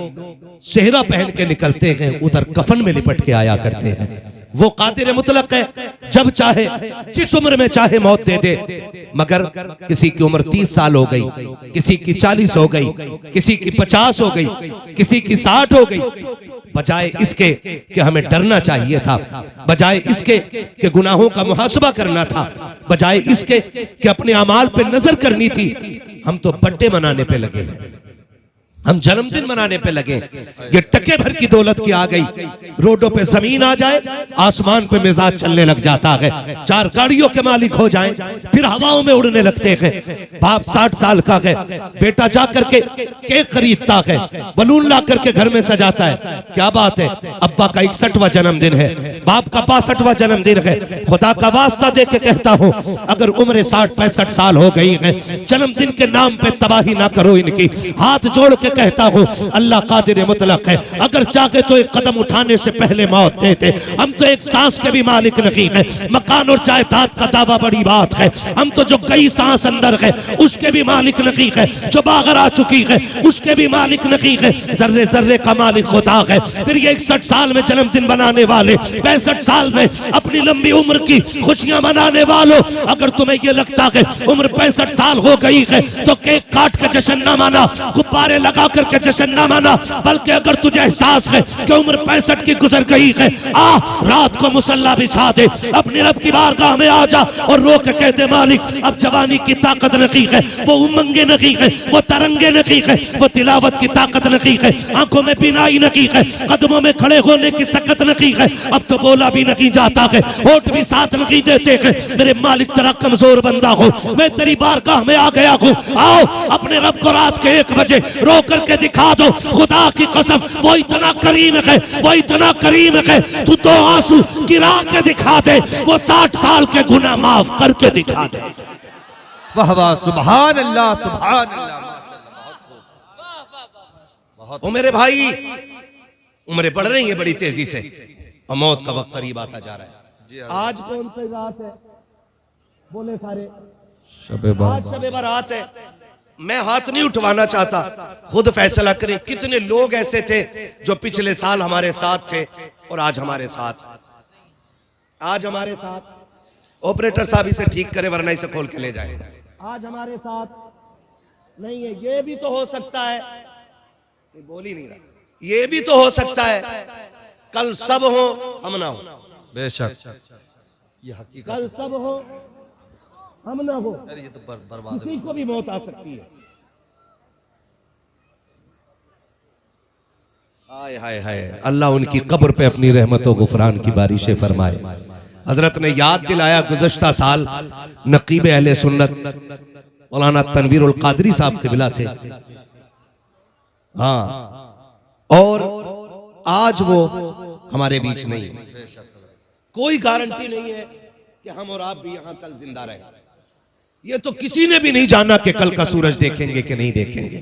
सेहरा पहन के निकलते हैं, उधर कफन में लिपट के आया करते हैं। वो कादिर मुतलक है, जब चाहे जिस उम्र में चाहे मौत दे दे। मगर किसी की उम्र 30 साल हो गई, किसी की 40 हो गई, किसी की 50 हो गई, किसी की 60 हो गई, बजाय इसके कि हमें डरना चाहिए था, बजाय इसके कि गुनाहों का मुहासबा करना था, बजाय इसके कि अपने अमाल पे नजर करनी थी, हम तो बर्थडे मनाने पे लगे हैं, हम जन्मदिन मनाने पे लगे। ये टके भर की दौलत की आ गई, रोडों पे जमीन आ जाए, आसमान पे मिजाज चलने लग जाता है, 4 गाड़ियों के मालिक हो जाएं, फिर हवाओं में उड़ने लगते हैं। बाप 60 साल का है, बेटा जा करके केक खरीदता है, बलून ला करके घर में सजाता है, क्या बात है। अब्बा का 61वां जन्मदिन है, बाप का 62वां जन्मदिन है। खुदा का वास्ता दे के कहता हूँ, अगर उम्र 60-65 साल हो गई है, जन्मदिन के नाम पे तबाही ना करो इनकी। हाथ जोड़ के कहता हूँ, अल्लाह कादिर मुतलक है, अगर चाहे तो एक कदम उठाने से पहले मौत देते। हम तो एक सांस के भी मालिक नहीं है, मकान और जायदाद का दावा बड़ी बात है, हम तो जो कई सांस अंदर है उसके भी मालिक नहीं है, जो बाहर आ चुकी है उसके भी मालिक नहीं है, जर्रे जर्रे का मालिक होता है। फिर ये 61 साल में जन्मदिन बनाने वाले, 65 साल में अपनी लंबी उम्र की खुशियां मनाने वालों, अगर तुम्हें ये लगता है उम्र 65 साल हो गई है तो केक काट के जश्न न माना, गुब्बारे लगा करके जश्न न माना, बल्कि अगर तुझे एहसास है कि उम्र 65 की गुजर गई है, आ रात को मुसल्ला बिछा दे, अपने रब की बारगाह में आ जा और रो के कहते मालिक अब जवानी की ताकत नहीं है, वो उमंगे नहीं है, वो तरंगे नहीं है, वो तिलावत की ताकत नहीं है, आंखों में बिनाई नहीं है, कदमों में खड़े होने की सकत नहीं है, अब तो बोला भी नहीं जाता है, होठ भी साथ नहीं देते हैं। मेरे मालिक तेरा कमजोर बंदा हो, मैं तेरी बारगाह में आ गया हूँ, आओ अपने रब को रात के 1 बजे रो करके दिखा दो। खुदा की कसम वो इतना करीम है, वो इतना करीम है, तू तो आंसू गिरा के दिखा दे, वो 60 साल के गुनाह माफ करके दिखा दे। वाह वाह, सुभान अल्लाह, सुभान अल्लाह, माशाअल्लाह, बहुत खूब। ओ मेरे भाई, उम्रें बढ़ रही हैं बड़ी तेजी से और मौत का वक्त करीब आता जा रहा है। आज कौन सी रात है? बोले सारे आज शबे बारात है। मैं हाथ नहीं उठवाना चाहता, खुद फैसला करें कितने लोग ऐसे थे जो पिछले साल हमारे साथ थे और आज हमारे साथ। ऑपरेटर साहब इसे ठीक करे वरना इसे खोल के ले जाए। आज हमारे साथ नहीं है। ये भी तो हो सकता है, ये बोल ही नहीं रहा, ये भी तो हो सकता है कल सब हो हम ना हो। बेशक ये हकीकत, कल सब हो हम ना हो, ये तो बर्बाद किसी को भी मौत आ सकती है। हाय हाय हाय, अल्लाह उनकी कब्र पे अपनी रहमतों गुफरान की बारिशें फरमाए। हजरत ने याद दिलाया गुज़श्ता साल नकीब अहले सुन्नत मौलाना तनवीरुल कादरी साहब से मिला थे। हाँ, और आज वो हमारे बीच नहीं है। कोई गारंटी नहीं है कि हम और आप भी यहां कल जिंदा रहे। ये तो किसी ने भी नहीं जाना कि कल का सूरज देखेंगे कि नहीं देखेंगे।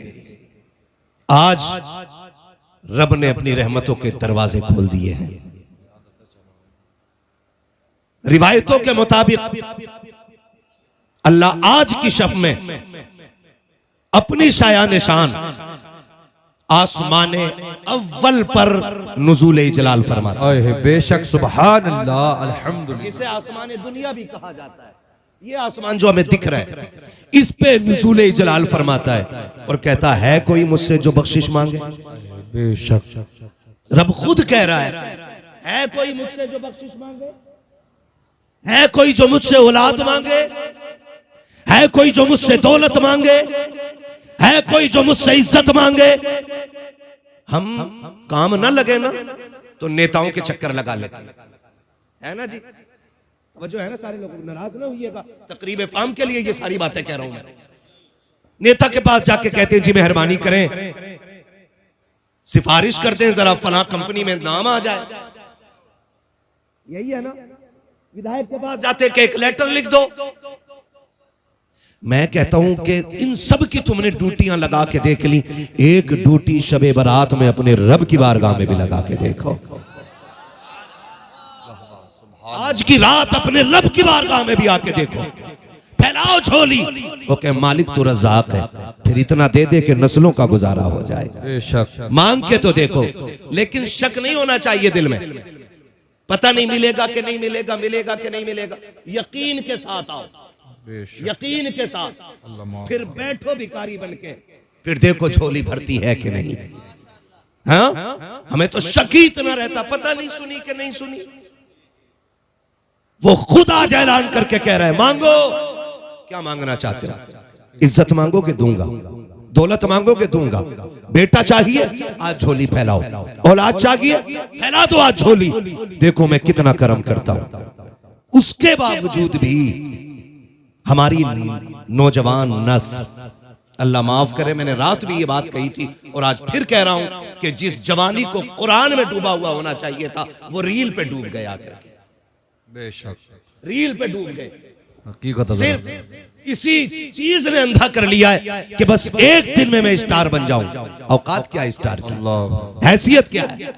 आज रब ने अपनी रहमतों के दरवाजे खोल दिए हैं। रिवायतों के मुताबिक अल्लाह आज की शब में अपनी शाया निशान आसमाने अव्वल पर नुज़ूल जलाल फरमाता है। बेशक, सुभान अल्लाह, अल्हम्दुलिल्लाह। जिसे आसमान दुनिया भी कहा जाता है, ये आसमान जो हमें दिख रहा है, इस पे नुज़ूल जलाल फरमाता है और कहता है कोई मुझसे जो बख्शिश मांगे। बेशक रब खुद कह रहा है कोई मुझसे जो बख्शिश मांगे, है कोई जो मुझसे औलाद मांगे, है कोई जो मुझसे दौलत मांगे, है कोई जो मुझसे इज्जत मांगे। हम काम ना लगे ना तो नेताओं के चक्कर लगा लेते है ना जी। अब जो है ना, सारे लोग नाराज ना होइएगा, तकरीब फाम के लिए ये सारी बातें कह रहा हूं मैं। नेता के पास जाके कहते हैं जी मेहरबानी करें, सिफारिश करते हैं जरा फलां कंपनी में नाम आ जाए। यही है ना। विधायक के पास जाते कि एक लेटर लिख दो। मैं कहता हूं कि इन सब की तुमने ड्यूटियां लगा के देख ली, एक ड्यूटी शबे बारात में अपने रब की बारगाह में भी लगा के देखो। आज की रात अपने रब की बारगाह में भी आके देखो, फैलाओ झोली। ओके मालिक तो रज़ाक है, फिर इतना दे दे कि नस्लों का गुजारा हो जाए। बेशक, मांग के तो देखो, लेकिन शक नहीं होना चाहिए दिल में। पता नहीं मिलेगा कि नहीं मिलेगा, मिलेगा कि नहीं मिलेगा। यकीन के साथ आओ, यकीन के साथ। फिर बैठो भिखारी बन के, फिर देखो झोली भरती है कि नहीं। हाँ, हमें तो शक ही इतना रहता, पता नहीं सुनी कि नहीं सुनी। वो खुद आज ऐलान करके कह रहा है मांगो। क्या मांगना चाहते हो? इज्जत मांगोगे दूंगा, दौलत मांगोगे दूंगा, बेटा चाहिए आज झोली फैलाओ, औलाद चाहिए फैला दो आज झोली। देखो मैं कितना करम करता हूं। उसके बावजूद भी हमारी नौजवान नस्ल, अल्लाह माफ करे, मैंने रात भी ये बात कही थी और आज फिर कह रहा हूं कि जिस जवानी को कुरान में डूबा हुआ होना चाहिए था, वो रील पे डूब गया करके। बेशक, रील पे डूब गए। हकीकत सिर्फ इसी चीज ने अंधा कर लिया है कि बस एक दिन में मैं स्टार बन जाऊं। औकात क्या है स्टार की, हैसियत क्या है?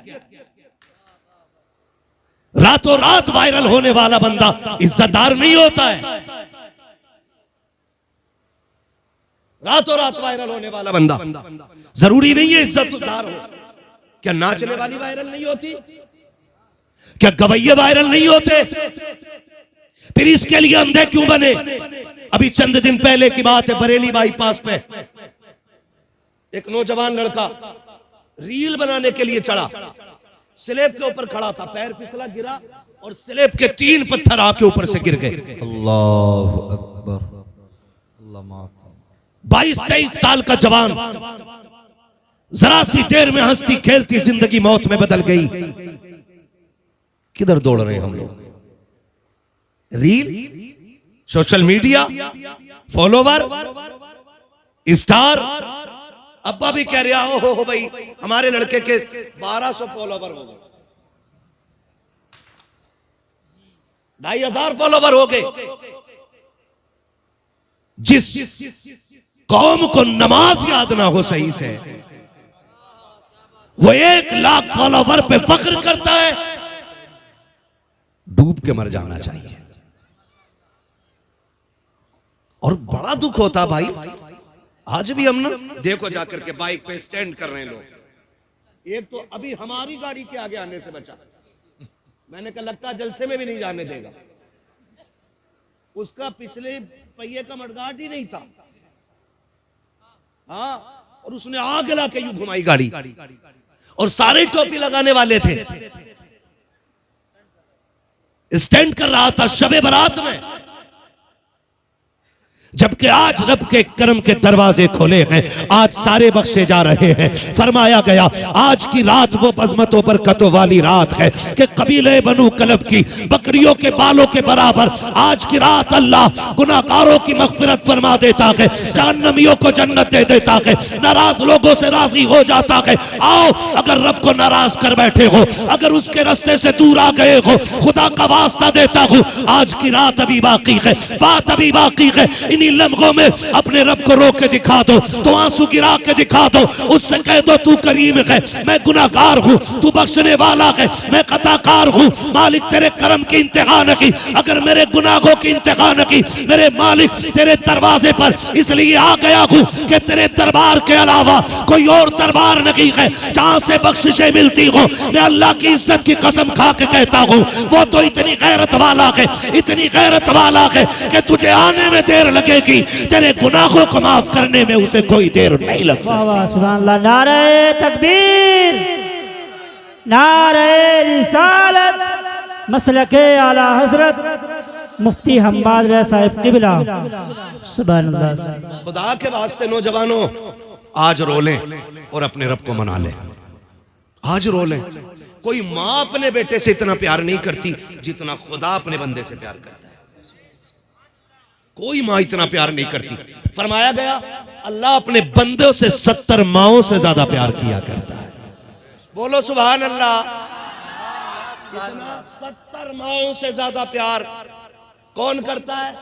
रातों रात वायरल होने वाला बंदा इज्जतदार नहीं होता है। रातों रात वायरल होने वाला बंदा जरूरी नहीं है इज्जतदार हो। क्या नाचने वाली वायरल नहीं होती? क्या गवैये वायरल नहीं होते? फिर इसके लिए अंधे क्यों बने? अभी चंद दिन पहले की बात है, बरेली बाईपास पे एक नौजवान लड़का रील बनाने के लिए चढ़ा। स्लेब के ऊपर खड़ा था, पैर फिसला, गिरा और स्लेब के 3 पत्थर आके ऊपर से गिर गए। अल्लाह अकबर। अल्लाह माफ। 22-23 साल का जवान, जरा सी देर में हंसती खेलती जिंदगी मौत में बदल गई। किधर दौड़ रहे हैं हम लोग? Reel, social media, follower, star. अब्बा भी कह रहा हो भाई हमारे लड़के के 1200 फॉलोवर हो गए, 2500 फॉलोवर हो गए। जिस कौम को नमाज याद ना हो सही से, वो 1 लाख फॉलोवर पे फख्र करता है। डूब के मर जाना चाहिए। और बड़ा दुख होता भाई, आज भी हम ना देखो जाकर के बाइक पे स्टैंड कर रहे हैं लोग। एक तो अभी हमारी गाड़ी के आगे आने से बचा, मैंने कहा लगता जलसे में भी नहीं जाने देगा। उसका पिछले पहिए का मडगार्ड ही नहीं था, हाँ, और उसने आग ला के यूं घुमाई गाड़ी, और सारे टोपी लगाने वाले थे। स्टैंड कर रहा था शबे बारात में, जबकि आज रब के करम के दरवाजे खोले हैं, आज सारे बख्शे जा रहे हैं। फरमाया गया आज की रात वो बज़मतों बरकतों वाली रात है कि कबीले बनु कलब की बकरियों के बालों के बराबर आज की रात अल्लाह गुनाहगारों की मग़फ़िरत फरमा देता है, जहन्नमियों को जन्नत दे देता है, नाराज लोगों से राजी हो जाता है। आओ, अगर रब को नाराज कर बैठे हो, अगर उसके रास्ते से दूर आ गए हो, खुदा का वास्ता देता हूं, आज की रात अभी बाकी है, बात अभी बाकी है। इन्हीं लम्हों में अपने रब को रोक के दिखा दो, तो आंसू गिरा के दिखा दो, उससे कह दो तू करीम है, मैं गुनाहगार हूं, तू बख्शने वाला है, मैं खताकार हूं। मालिक तेरे करम की इंतहा न की, अगर मेरे गुनाहों की इंतहा न की, मेरे मालिक तेरे दरवाजे पर इसलिए आ गया हूं कि तेरे दरबार के अलावा कोई और दरबार नहीं है जहां से बख्शिशें मिलती हो। मैं अल्लाह की इज्जत की कसम खा के कहता हूं, वो तो इतनी गैरत वाला है, इतनी गैरत वाला है कि तुझे आने में देर लगे, तेरे गुनाहों को माफ करने में उसे कोई देर नहीं लग सकती। सुभान अल्लाह। नारे तकबीर, नारे रिसालत, मसलके आला हजरत मुफ्ती हम्माद रज़ा साहिब क़िबला। सुभान अल्लाह। खुदा के वास्ते नौजवानों, आज रो लें और अपने रब को मना लें। आज रो लें। कोई माँ अपने बेटे से इतना प्यार नहीं करती जितना खुदा अपने बंदे से प्यार करता है। कोई माँ इतना प्यार नहीं करती। फरमाया गया अल्लाह अपने बंदों से 70 माओं से ज्यादा प्यार किया करता है। बोलो सुभान अल्लाह। इतना 70 माओं से ज्यादा प्यार कौन करता है?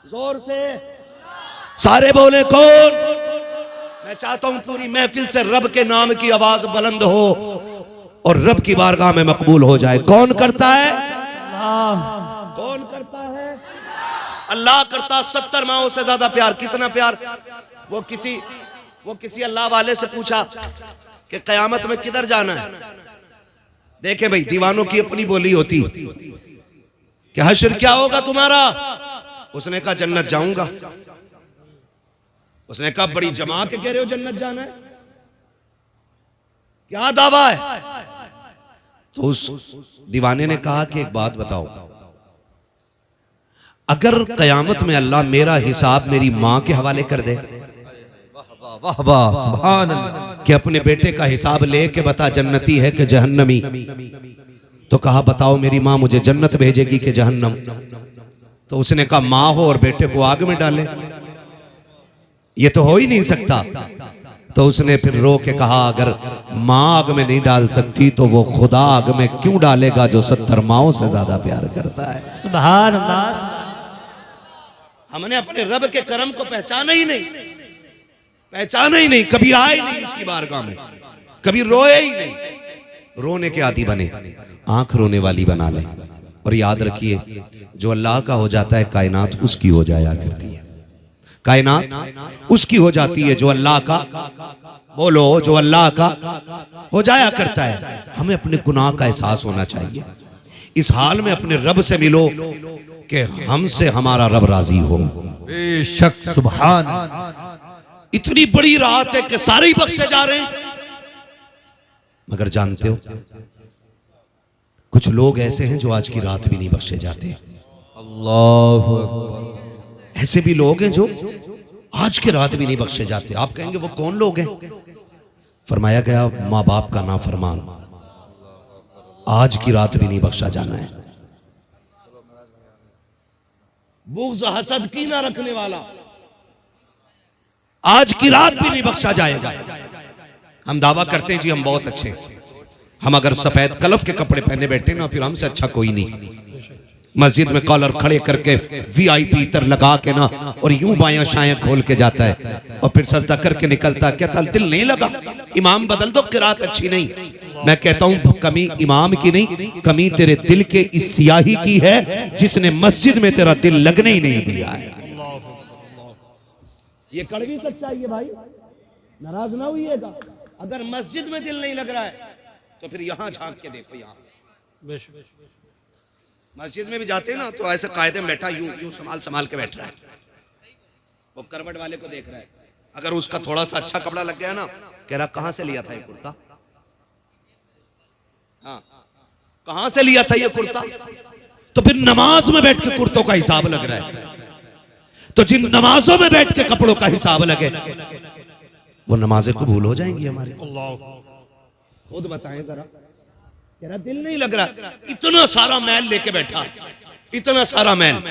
जोर से सारे बोले कौन? मैं चाहता हूं पूरी महफिल से रब के नाम की आवाज बुलंद हो और रब की बारगाह में मकबूल हो जाए। कौन करता है? कौन करता है? अल्लाह करता। 70 माओं से ज्यादा प्यार। कितना प्यार? वो किसी अल्लाह वाले से पूछा कि कयामत में किधर जाना है। देखे भाई, दीवानों की अपनी बोली होती कि हश्र क्या होगा तुम्हारा? उसने कहा जन्नत जाऊंगा। उसने कहा बड़ी जमा के कह रहे हो जन्नत जाना है, क्या दावा है? तो उस दीवाने ने कहा कि एक बात बताओ, अगर कयामत में अल्लाह मेरा हिसाब मेरी मां के हवाले कर दे, वाह वाह सुभान अल्लाह, कि अपने बेटे का हिसाब लेके बता जन्नती है कि जहन्नमी, तो कहा बताओ मेरी मां मुझे जन्नत भेजेगी कि जहन्नम? तो उसने कहा मां हो और बेटे को आग में डाले, ये तो हो ही नहीं सकता। तो उसने फिर रो के कहा अगर मां आग में नहीं डाल सकती तो वो खुदा आग में क्यों डालेगा जो 70 माओं से ज्यादा प्यार करता है। सुभान अल्लाह। हमने अपने रब के करम को पहचाना ही नहीं, कभी आए नहीं उसकी बारगाह में, कभी रोए ही नहीं। रोने के आदी बने, आंख रोने वाली बना लें। और याद रखिए जो अल्लाह का हो जाता है कायनात उसकी हो जाया करती है। कायनात उसकी हो जाती है जो अल्लाह का, बोलो, जो अल्लाह का हो जाया करता है। हमें अपने गुनाह का एहसास होना चाहिए। इस हाल में अपने रब से मिलो कि हमसे हमारा रब राजी हो। बेशक सुभान। इतनी बड़ी रात है कि सारे ही बख्शे जा रहे हैं। मगर जानते हो कुछ लोग ऐसे हैं जो आज की रात भी नहीं बख्शे जाते। अल्लाह अकबर। ऐसे भी लोग हैं जो आज की रात भी नहीं बख्शे जाते। आप कहेंगे वो कौन लोग हैं? फरमाया गया माँ बाप का नाफरमान आज की रात भी नहीं बख्शा जाना है। बुग़्ज़ हसद की ना रखने वाला आज की रात भी नहीं बख्शा जाएगा। हम दावा करते हैं जी हम बहुत अच्छे हैं। हम अगर सफेद कलफ के कपड़े पहने बैठे ना फिर हमसे अच्छा कोई नहीं। मस्जिद में कॉलर खड़े करके VIP इतर लगा के ना और यूं बायां शायां खोल के जाता है और फिर सजदा करके निकलता है। कहता दिल नहीं लगा, इमाम बदल दो, किरात अच्छी नहीं। मैं कहता हूं कमी इमाम की नहीं, कमी तेरे दिल के इस सियाही की है जिसने मस्जिद में तेरा दिल लगने ही नहीं दिया है। ये कड़वी सच्चाई है भाई, नाराज ना होइएगा। अगर मस्जिद में दिल नहीं लग रहा है तो फिर यहां झांक के देखो। यहां मस्जिद में भी जाते हैं ना तो ऐसे कायदे में बैठा यूं यूं संभाल के बैठ रहा है, वो करवट वाले को देख रहा है। अगर उसका थोड़ा सा अच्छा कपड़ा लग गया ना, कह रहा कहां से लिया था ये कुर्ता, हाँ कहां से लिया था ये कुर्ता। तो फिर नमाज में बैठ के कुर्तों का हिसाब लग रहा है। तो जिन नमाजों में बैठ के कपड़ों का हिसाब लगे वो नमाजें कबूल हो जाएंगी हमारी। खुद बताएं जरा, तेरा दिल नहीं लग रहा, इतना सारा मैल लेके बैठा, इतना सारा मैल,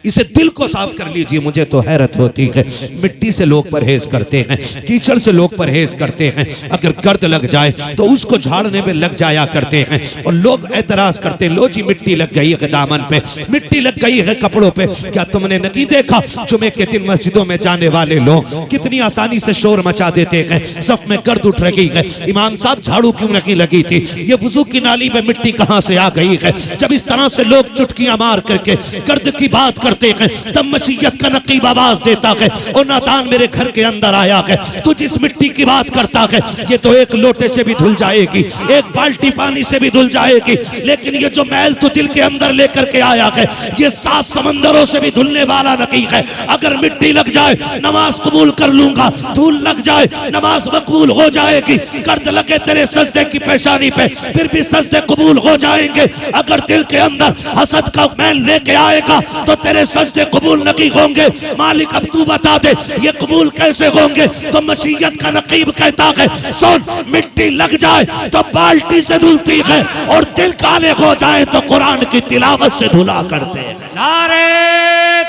इसे दिल को साफ कर लीजिए। मुझे तो हैरत होती है, मिट्टी से लोग परहेज करते हैं, कीचड़ से लोग परहेज करते हैं, अगर गर्द लग जाए तो उसको झाड़ने में लग जाया करते हैं और लोग एतराज करते हैं, लो जी मिट्टी लग गई है दामन पे, मिट्टी लग गई है कपड़ों पे। क्या तुमने नहीं देखा जुमे के दिन मस्जिदों में जाने वाले लोग कितनी आसानी से शोर मचा देते हैं, सफ में गर्द उठ रही है, इमाम साहब झाड़ू क्यों नहीं लगी थी, ये वुजू की नाली में मिट्टी कहां से आ गई है। जब इस तरह से लोग चुटकियां मार करके गर्द की बात करते हैं तब मशीयत का नकीब आवाज देता है, और नातान मेरे घर के अंदर आया है, तू जिस मिट्टी की बात करता है ये तो एक लोटे से भी धुल जाएगी, एक बाल्टी पानी से भी धुल जाएगी, लेकिन ये जो मैल तू दिल के अंदर लेकर के आया है ये 7 समंदरों से भी धुलने वाला नहीं है। अगर मिट्टी लग जाए नमाज कबूल कर लूंगा, धूल लग जाए नमाज मकबूल हो जाएगी, गर्द लगे तेरे सजदे की पेशानी पे फिर भी सजदे कबूल हो जाएंगे। अगर दिल के अंदर हसद का मैल लेके आएगा तो तेरे सजदे कबूल नहीं होंगे। मालिक अब तू बता दे ये कबूल कैसे होंगे। तो मशीयत का नकीब कहता है सुन, मिट्टी लग जाए तो बाल्टी से धुलती है और दिल काले हो जाए तो कुरान की तिलावत से धुला करते हैं। नारे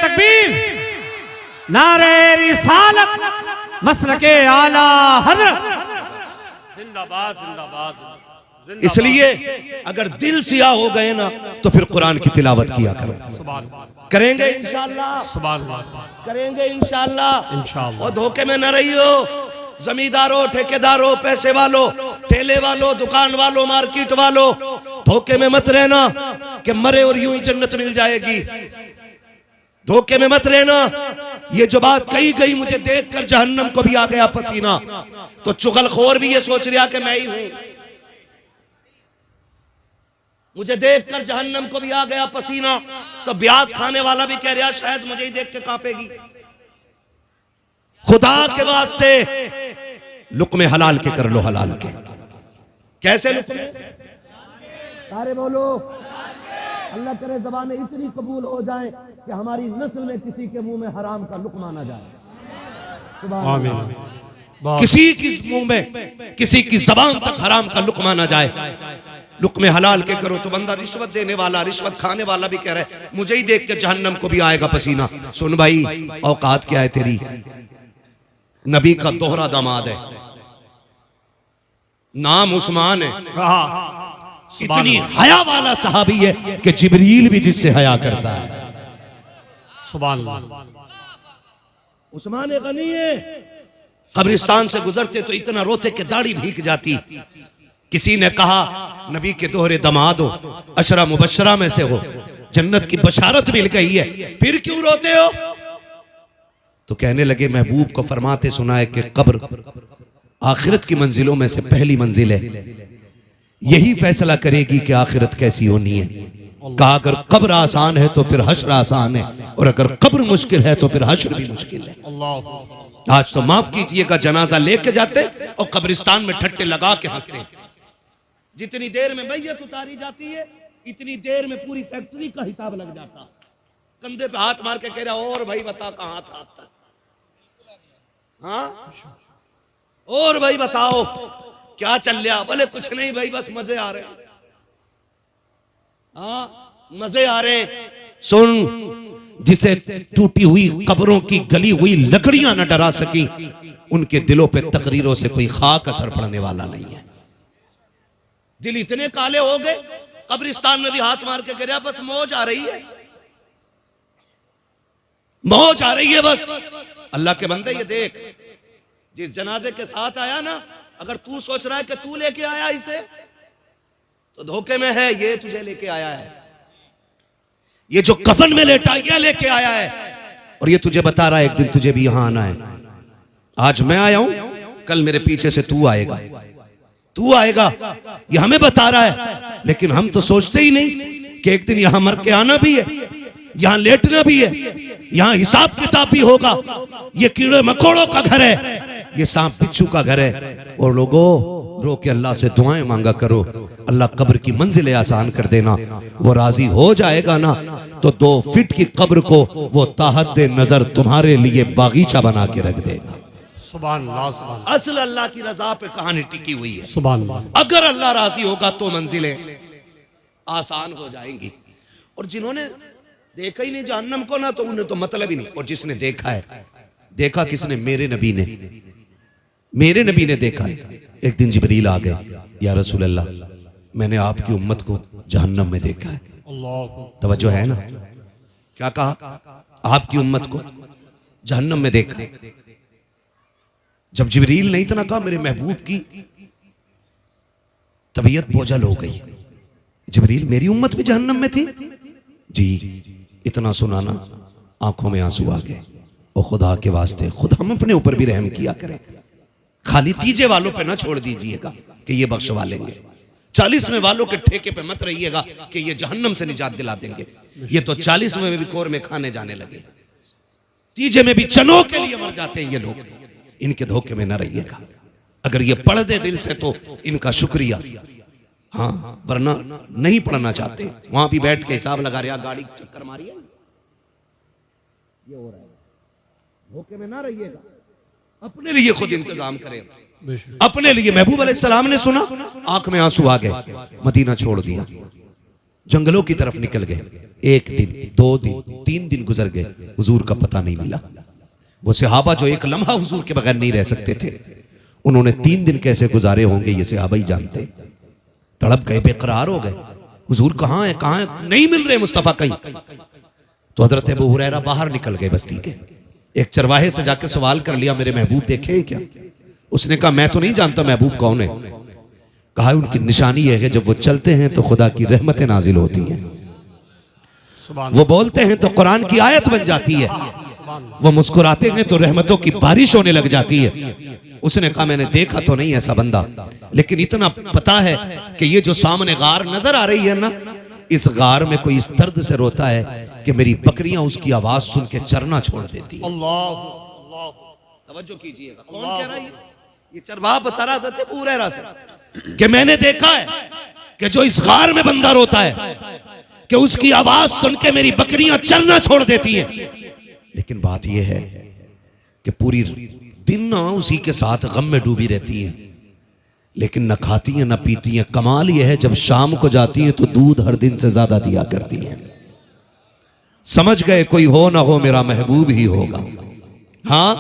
तकबीर, नारे रिसालत, मसलके आला हज़रत, जिंदाबाद जिंदाबाद। इसलिए अगर दिल सियाह हो गए ना तो फिर कुरान की तिलावत किया करो। करेंगे इंशाअल्लाह, करेंगे इंशाअल्लाह। और धोखे में न रहियो, जमींदारों, ठेकेदारों, पैसे वालों, ठेले वालों, दुकान वालों, मार्केट वालों, धोखे में मत रहना कि मरे और यूं ही जन्नत मिल जाएगी। धोखे में मत रहना। ये जो बात कही गई मुझे देखकर जहन्नम को भी आ गया पसीना, तो चुगलखोर भी ये सोच रहा कि मैं ही हूं। मुझे देखकर जहन्नम को भी आ गया पसीना, तो ब्याज खाने वाला भी कह रहा शायद मुझे ही देख के कांपेगी। खुदा के वास्ते लुक्मे हलाल के कर लो, हलाल के। कैसे लुक्मे? सारे बोलो, अल्लाह करे ज़बानें इतनी कबूल हो जाए कि हमारी नस्ल में किसी के मुंह में हराम का लुक्मा ना जाए। सुभान अल्लाह। किसी की मुंह में, किसी की जबान तक हराम का लुक्मा ना जाए। लुक्मे हलाल के करो। तो बंदा रिश्वत देने वाला, रिश्वत खाने वाला भी कह रहा है मुझे ही देख के जहन्नम को भी आएगा पसीना। सुन भाई, औकात क्या है तेरी? नबी का दोहरा दामाद है, नाम उस्मान है, इतनी हया वाला सहाबी है कि जिब्रील भी जिससे हया करता है। सुभान अल्लाह। उस्मान गनी है। कब्रिस्तान से गुजरते तो इतना रोते कि दाढ़ी भीग जाती। किसी ने कहा नबी के दोहरे दामाद हो, अशरा मुबशरा में से हो, जन्नत की बशारत मिल गई है, फिर क्यों रोते हो? तो कहने लगे महबूब को फरमाते सुना है कि कब्र आखिरत की मंजिलों में से पहली मंजिल है, यही फैसला करेगी कि आखिरत कैसी होनी है। कहा अगर कब्र आसान है तो फिर हश्र आसान है, और अगर कब्र मुश्किल है तो फिर हश्र भी मुश्किल है। आज तो माफ कीजिएगा, जनाजा लेके जाते और कब्रिस्तान में ठट्टे लगा के हंसते। जितनी देर में मैयत उतारी जाती है इतनी देर में पूरी फैक्ट्री का हिसाब लग जाता। कंधे पे हाथ मार के कह रहा और भाई बता कहां था अब तक, हाँ और भाई बताओ क्या चल रहा? बोले कुछ नहीं भाई बस मजे आ रहे हैं। हाँ मजे आ रहे हैं। सुन, जिसे टूटी हुई कब्रों की गली हुई लकड़ियां न डरा सकी, उनके दिलों पे तकरीरों से कोई खाक असर पड़ने वाला नहीं है। दिल इतने काले हो गए, कब्रिस्तान में भी हाथ मार के कह रहा बस मौज आ रही है, मौज आ रही है बस। अल्लाह के बंदे ये देख, जिस जनाजे के साथ आया ना, अगर तू सोच रहा है कि तू लेके आया इसे तो धोखे में है। ये तुझे लेके आया है, ये जो कफन में लेटा ये लेके आया है, और ये तुझे बता रहा है एक दिन तुझे भी यहां आना है। आज मैं आया हूं, कल मेरे पीछे से तू आएगा, तू आएगा, ये हमें बता रहा है। लेकिन हम तो सोचते ही नहीं कि एक दिन यहां मर के आना भी है, यहां लेटना भी है, यहां हिसाब किताब भी होगा। ये कीड़े मकोड़ों का घर है, ये सांप बिच्छू का घर है। और लोगों रो के अल्लाह से दुआएं मांगा करो, अल्लाह कब्र की मंजिलें आसान कर देना। वो राजी हो जाएगा ना तो 2 फीट की कब्र को वो ताहत नजर तुम्हारे लिए बागीचा बना के रख देगा। सुभान अल्लाह, सुभान अल्लाह, असल अल्लाह की रजा पे कहानी टिकी हुई है। सुभान अल्लाह। अगर अल्लाह राजी होगा तो मंजिलें आसान हो जाएंगी। और जिन्होंने देखा ही नहीं जहन्नम को ना, तो उन्हें तो मतलब ही नहीं। और जिसने देखा है, देखा किसने? मेरे नबी ने, मेरे नबी ने देखा है। एक दिन जिब्रील आ गए, या रसूल अल्लाह मैंने आपकी उम्मत को जहन्नम में देखा है। अल्लाह, तवज्जो है ना? क्या कहा? आपकी उम्मत को जहन्नम में देखा। जब जिब्रील ने इतना कहा, मेरे महबूब की तबीयत बोझल हो गई। जिब्रील, मेरी उम्मत भी जहन्नम में थी? जी। इतना सुनाना आंखों में आंसू आ गए। और खुदा के वास्ते खुद हम अपने ऊपर भी रहम किया करें, खाली तीजे वालों पे ना छोड़ दीजिएगा कि ये बख्शवा लेंगे। 40वें वालों के ठेके पे मत रहिएगा कि ये जहन्नम से निजात दिला देंगे। ये तो 40वें में भी कोर में खाने जाने लगे, तीजे में भी चनों के लिए मर जाते हैं ये लोग। इनके धोखे में न रहिएगा। अगर ये पढ़ दे दिल से तो इनका शुक्रिया, हाँ, वरना नहीं पढ़ना चाहते। वहां भी बैठ के हिसाब लगा रहा, गाड़ी चक्कर मारी है, ये हो रहा है। धोखे में ना रहिएगा, अपने लिए खुद इंतजाम करें, अपने लिए। महबूब अलैहिस्सलाम ने सुना, आंख में आंसू आ गए, मदीना छोड़ दिया, जंगलों की तरफ निकल गए। 1 दिन 2 दिन 3 दिन गुजर गए, हुजूर का पता नहीं मिला। वो सहाबा जो एक लम्हा हुजूर के बगैर नहीं रह सकते थे, उन्होंने 3 दिन कैसे गुजारे होंगे ये सहाबा ही जानते। तड़प गए, बेकरार हो गए, हुजूर कहाँ है, कहाँ है, नहीं मिल रहे मुस्तफा कहीं। तो हजरत अबू हुरैरा बाहर निकल गए बस्ती के। एक चरवाहे से जाके सवाल कर लिया, मेरे महबूब देखे हैं क्या? उसने कहा, मैं तो नहीं जानता महबूब कौन है। कहा, उनकी निशानी है कि जब वो चलते हैं तो खुदा की रहमतें नाजिल होती हैं, वो बोलते हैं तो कुरान की आयत बन जाती है, वो मुस्कुराते हैं तो रहमतों की बारिश होने लग जाती है। उसने कहा, मैंने देखा तो नहीं ऐसा बंदा, लेकिन इतना पता है कि ये जो सामने गार नजर आ रही है ना, इस गार में कोई इस दर्द से रोता है कि मेरी बकरियां उसकी आवाज सुन के चरना छोड़ देती है। तवज्जो कीजिएगा, कौन कह रहा है? ये चरवाहा बता रहा था पूरे रास्ते कि मैंने देखा है कि जो इस गार में बंदा रोता है कि उसकी आवाज सुन के मेरी बकरियां चरना छोड़ देती हैं। लेकिन बात यह है कि पूरी दिन ना उसी के साथ गम में डूबी रहती हैं, लेकिन न खाती हैं न पीती हैं। कमाल यह है, जब शाम को जाती हैं तो दूध हर दिन से ज्यादा दिया करती हैं। समझ गए कोई हो ना हो मेरा महबूब ही होगा। हाँ,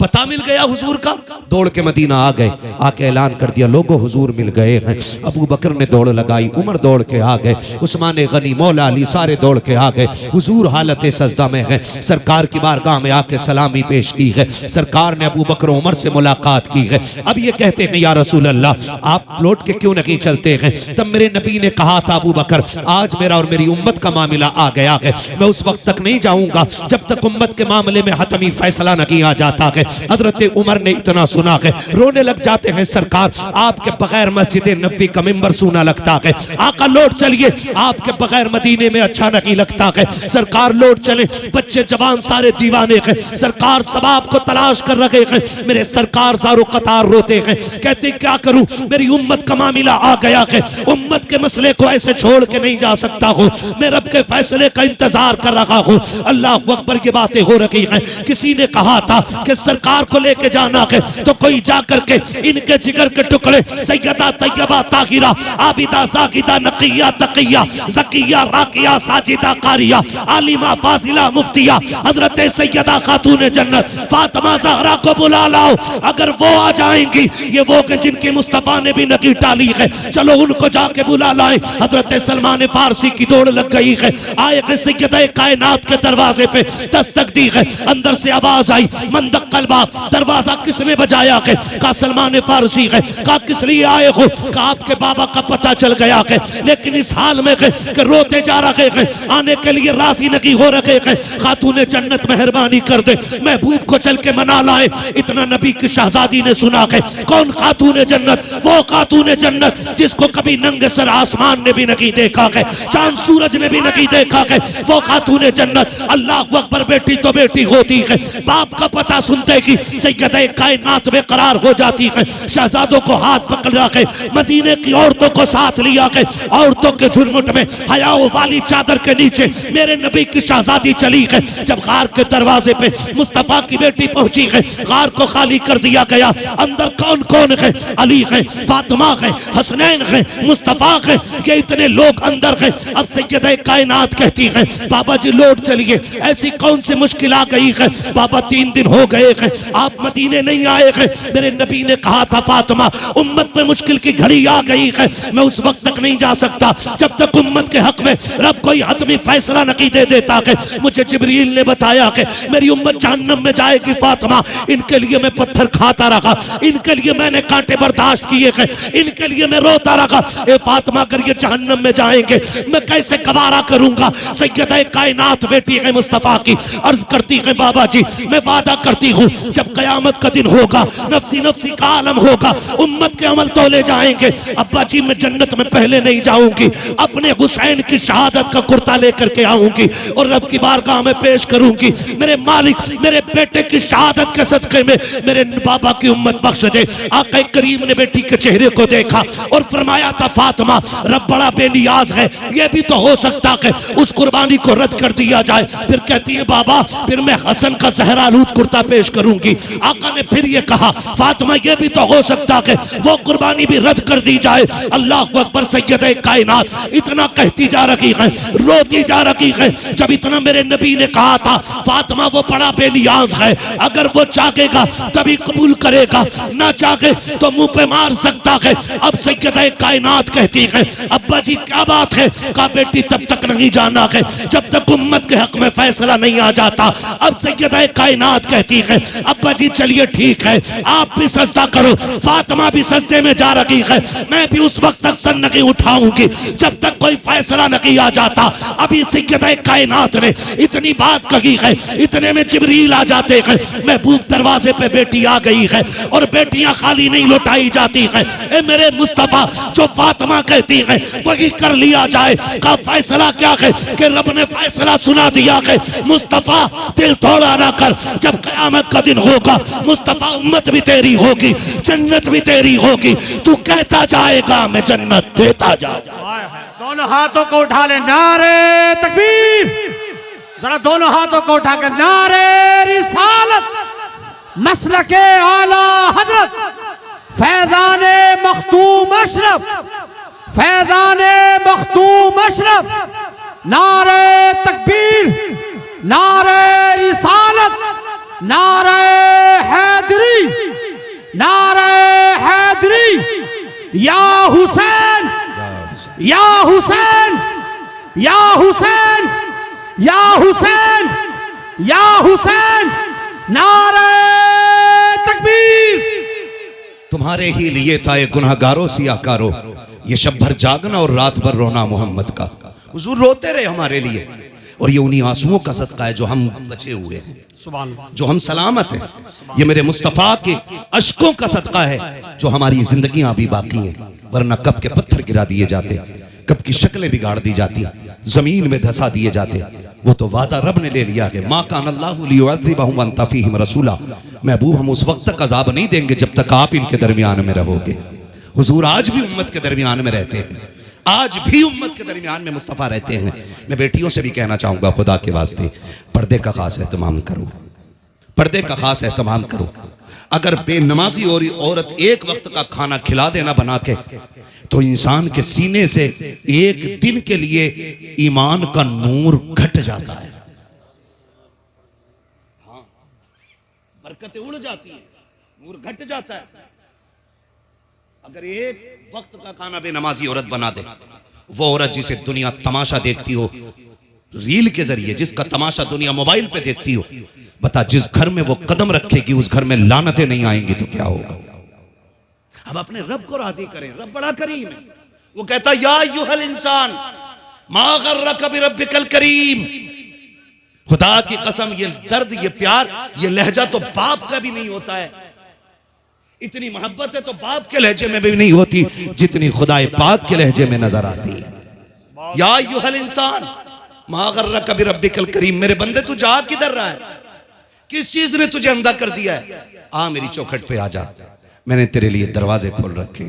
पता मिल गया हुजूर का, दौड़ के मदीना आ गए, आके ऐलान कर दिया, लोगों हुजूर मिल गए हैं। अबू बकर ने दौड़ लगाई, उमर दौड़ के आ गए, उस्मान गनी, मौला अली सारे दौड़ के आ गए। हुजूर हालत सजदा में है, सरकार की बारगाह में आके सलामी पेश की है। सरकार ने अबू बकर उमर से मुलाकात की है। अब ये कहते हैं, या रसूल अल्लाह आप लौट के क्यों नहीं चलते हैं? तब मेरे नबी ने कहा था, अबू बकर आज मेरा और मेरी उम्मत का मामला आ गया है, मैं उस वक्त तक नहीं जाऊंगा जब तक उम्मत के मामले में हतमी फैसला नहीं आ जाता है। हजरत उमर ने इतना सुना है रोने लग जाते हैं, सरकार आपके बगैर मस्जिद नबवी का मिंबर सूना लगता है, आका लौट चलिए, आपके बगैर मदीने में अच्छा नहीं लगता है, सरकार लौट चले। बच्चे जवान सारे दीवाने हैं, सरकार सब आपको तलाश कर रहे हैं, मेरे सरकार सारो कतार रोते हैं, कहते क्या करूं, मेरी उम्मत का मामला आ गया है, उम्मत के मसले को ऐसे छोड़ के नहीं जा सकता हूं, मैं रब के फैसले का इंतजार कर रहा हूं। अल्लाह अकबर की बातें हो रही हैं। किसी ने कहा था कि सरकार को लेके जाना है, तो कोई जाकर के इनके जिगर के टुकड़े सैयदा तैयबा ताहिरा आबिदा जाकिदा नकिया तकिया ज़किया राकिया साजिदा कारिया आलिमा फाजिला मुफ्तिया हजरत सैयदा खातून जन्नत फातिमा ज़हरा को बुला लाओ। अगर वो आ जाएंगी, ये वो के जिनकी मुस्तफ़ा ने भी नकी टाली है, चलो उनको जाके बुला लाए। हजरत सलमान फारसी की दौड़ लग गई है, आए कि सैयदा कायनात के दरवाजे पे दस्तक दी है, अंदर से आवाज आई मंदक कलबा, दरवाजा किसने बजाया है, का सलमान फारसी है, का किस लिए आए हो, का आपके बाबा का पता चल गया है, लेकिन इस हाल में है कि रोते जा रहे हैं, आने के लिए राजी नहीं हो रहे हैं। खातून जन्नत मेहरबानी कर दे, महबूब को चल के मना लाए। इतना नबी की शहजादी ने सुना है, कौन खातून जन्नत, वो खातून जन्नत जिसको कभी नंगे सर आसमान ने भी नहीं देखा है, चांद सूरज ने भी नहीं देखा है, वो खातून जन्नत। अल्लाह अकबर, बेटी तो बेटी होती है, बाप का पता सुनते ही सैयदा कायनात में करार हो जाती है। शहजादों को हाथ पकड़ा के मदीने की औरतों को साथ लिया के औरतों के झुरमुट में हयाओ वाली चादर के नीचे मेरे नबी की शहजादी चली है। जब गार के दरवाजे पे मुस्तफा की बेटी पहुंची है, गार को खाली कर दिया गया। अंदर कौन कौन है, अली है, फातिमा है, हसनैन है, मुस्तफा है, ये इतने लोग अंदर है। अब सैयदा कायनात कहती है, बाबा जी लौट चलिए, ऐसी कौन सी मुश्किल आ गई है, बाबा 3 दिन हो गए हैं आप मदीने नहीं आए हैं। मेरे नबी ने कहा था, फातिमा उम्मत में मुश्किल की घड़ी आ गई है, मैं उस वक्त तक नहीं जा सकता जब तक उम्मत के हक में रब कोई हतमी फैसला नहीं दे देता है। मुझे जिब्रील ने बताया कि मेरी उम्मत जहन्नम में जाएगी फातिमा, इनके लिए मैं पत्थर खाता रहा, इनके लिए मैंने कांटे बर्दाश्त किए हैं, इनके लिए मैं रोता रहा। ए फातिमा, अगर ये जहन्नम में जाएंगे मैं कैसे गवारा करूंगा। सैयदा कायनात बेटी है मुस्तफा की, अर्ज करती है, बाबा जी मैं वादा करती हूँ जब कयामत का दिन होगा, नफ्सी नफ्सी का आलम होगा, उम्मत के अमल तोले जाएंगे, अब्बा जी मैं जन्नत में पहले नहीं जाऊंगी, अपने हुसैन की शहादत का कुर्ता लेकर के आऊंगी और रब की बारगाह में पेश करूंगी। मेरे मालिक, मेरे बेटे की शहादत के सदके में मेरे बाबा की उम्मत बख्श दे। आका करीम ने बेटी के चेहरे को देखा और फरमाया था, फातिमा रब बड़ा बेनियाज है, यह भी तो हो सकता है उस कुर्बानी को रद्द कर दिया जाए। फिर कहती है, बाबा फिर मैं हसन का जहरालूद कुर्ता पेश करूंगी। आका ने फिर ये कहा, फातिमा ये भी तो हो सकता है वो कुर्बानी भी रद्द कर दी जाए। अल्लाह अकबर। सैयदा कायनात इतना कहती जा रही है, रोती जा रही है। जब इतना मेरे नबी ने कहा था, फातिमा वो बड़ा बेनियाज है, अगर वो चाहेगा तभी कबूल करेगा, ना चाहे तो मुंह पे मार सकता है। अब सैयदा कायनात कहती है, अब्बा जी क्या बात है, कहा बेटी तब तक नहीं जाना है जब तक उम्मत के हक में फैसला नहीं आ जाता। अब सैयदा कायनात कहती है, अब्बा जी चलिए ठीक है, आप भी सजदा करो। फातिमा भी सजदे में जा रही है, मैं भी उस वक्त तक सर नहीं उठाऊंगी जब तक कोई फैसला नहीं आ जाता। अभी सैयदा कायनात ने इतनी बात कही है, इतने में जिब्रील आ जाते हैं। महबूब दरवाजे पे बेटी आ गई है और बेटियां खाली नहीं लौटाई जाती है। ए मेरे मुस्तफा, जो फातिमा कहती है वही कर लिया जाए। का फैसला क्या है कि रब ने फैसला सुना दिया है, मुस्तफा दिल थोड़ा ना कर, जब क़यामत का दिन होगा मुस्तफा उम्मत भी तेरी होगी, जन्नत भी तेरी होगी, तू कहता जाएगा मैं जन्नत देता जाऊंगा। दोनों हाथों को उठा ले, नारे तकबीर, जरा दोनों हाथों को उठा कर नारे रिसालत, मसलके आला हजरत, फैज़ाने मख्तूम अशरफ, फैज़ाने मख्तूम अशरफ, नारे तकबीर, नारे रिसालत, नारे हैदरी, नारे हैदरी, या हुसैन, या हुसैन, या हुसैन, या हुसैन, या हुसैन, नारे तकबीर। तुम्हारे ही लिए था ये गुनाहगारों सियाकारो, ये शब भर जागना और रात भर रोना मोहम्मद का। हुजूर रोते रहे हमारे लिए, और ये उन्हीं आंसुओं का सदका है जो हम बचे हुए हैं, जो हम सलामत हैं। ये मेरे मुस्तफ़ा के अश्कों का सदका है जो हमारी जिंदगियां अभी बाकी हैं, वरना कब के पत्थर गिरा दिए जाते, कब की शक्लें बिगाड़ दी जाती, जमीन में धसा दिए जाते। वो तो वादा रब ने ले लिया है, माँ कान अल्लाहु लियुअज़्ज़िबहुम व अंता फ़ीहिम रसूला। महबूब हम उस वक्त तक अज़ाब नहीं देंगे जब तक आप इनके दरमियान में रहोगे। हुजूर आज भी उम्मत के दरमियान में रहते हैं, आज भी उम्मत के दरमियान में मुस्तफ़ा रहते हैं। मैं बेटियों से भी कहना चाहूँगा, खुदा के वास्ते पर्दे का खास एहतमाम करो, पर्दे का खास एहतमाम करो। अगर बेनमाजी औरत एक वक्त का खाना खिला देना बना के, तो इंसान के सीने से एक दिन के लिए ईमान का नूर घट जाता है, हाँ, बरकतें उड़ जाती है, नूर घट जाता है। अगर एक वक्त का खाना बेनमाजी औरत बना दे, वो औरत जिसे दुनिया तमाशा देखती हो रील के जरिए, जिसका तमाशा दुनिया मोबाइल पे देखती हो, बता जिस घर में वो कदम रखेगी उस घर में लानतें नहीं आएंगी तो क्या होगा। अब अपने रब को राजी करें, रब बड़ा करीम है। वो कहता या अय्युहल इंसान मा गर्रक बिरब्बिकल करीम। खुदा की कसम, ये दर्द, ये प्यार, ये लहजा तो बाप का भी नहीं होता है। इतनी मोहब्बत है तो बाप के लहजे में भी नहीं होती जितनी खुदाए पाक के लहजे में नजर आती है। या अय्युहल इंसान मा गर्रक बिरब्बिकल करीम। मेरे बंदे तू जा किधर रहा है, किस चीज ने तुझे अंधा कर दिया है? आ मेरी चौखट पे आ जा, मैंने तेरे लिए दरवाजे खोल रखे।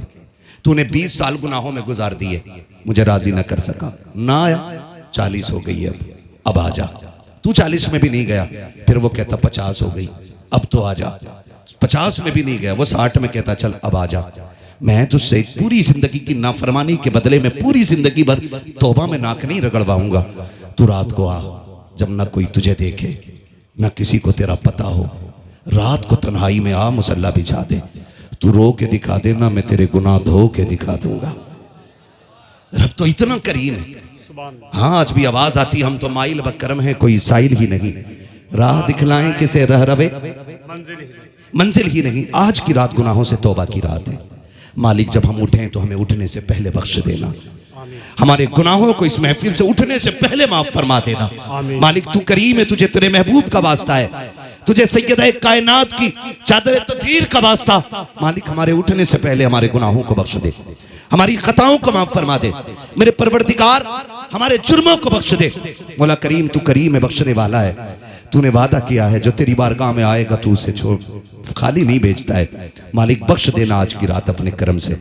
तूने 20 साल गुनाहों में गुजार दिए, मुझे राजी न कर सका, ना आया, 40 हो गई है, अब आ जा। तू 40 में भी नहीं गया, फिर वो कहता 50 हो गई, अब तो आ जा। 50 में भी नहीं गया, वो 60 में कहता चल अब आ जा। मैं तुझसे पूरी जिंदगी की नाफरमानी के बदले में पूरी जिंदगी भर तौबा में नाक नहीं रगड़वाऊंगा। तू रात को आ, जब ना कोई तुझे देखे, ना किसी को तेरा पता हो, रात को तन्हाई में आ, मुसल्ला बिछा दे, तू रो के दिखा दे ना, मैं तेरे गुनाह धो के दिखा दूंगा। रब तो इतना करीम है। हाँ, आज भी आवाज आती, हम तो माइल बकरम है, कोई साइल ही नहीं, राह दिखलाएं किसे रह रवे, मंजिल ही नहीं। आज की रात गुनाहों से तौबा की रात है। मालिक जब हम उठें तो हमें उठने से पहले बख्श देना, हमारे गुनाहों को इस महफिल से उठने से पहले माफ फरमा देना। मालिक तू करीम है, तुझे तेरे महबूब का वास्ता है, तुझे सैयद कायनात की चादर तदवीर का वास्ता। मालिक हमारे उठने से पहले हमारे गुनाहों को बख्श दे, हमारी खताओं को माफ फरमा दे। मेरे परवरदिगार हमारे जुर्मों को बख्श दे। मौला करीम तू करीम है, बख्शने वाला है। तूने वादा किया है जो तेरी बारगाह में आएगा तू उसे छोड़ खाली नहीं भेजता है। मालिक बख्श देना आज की रात अपने करम से।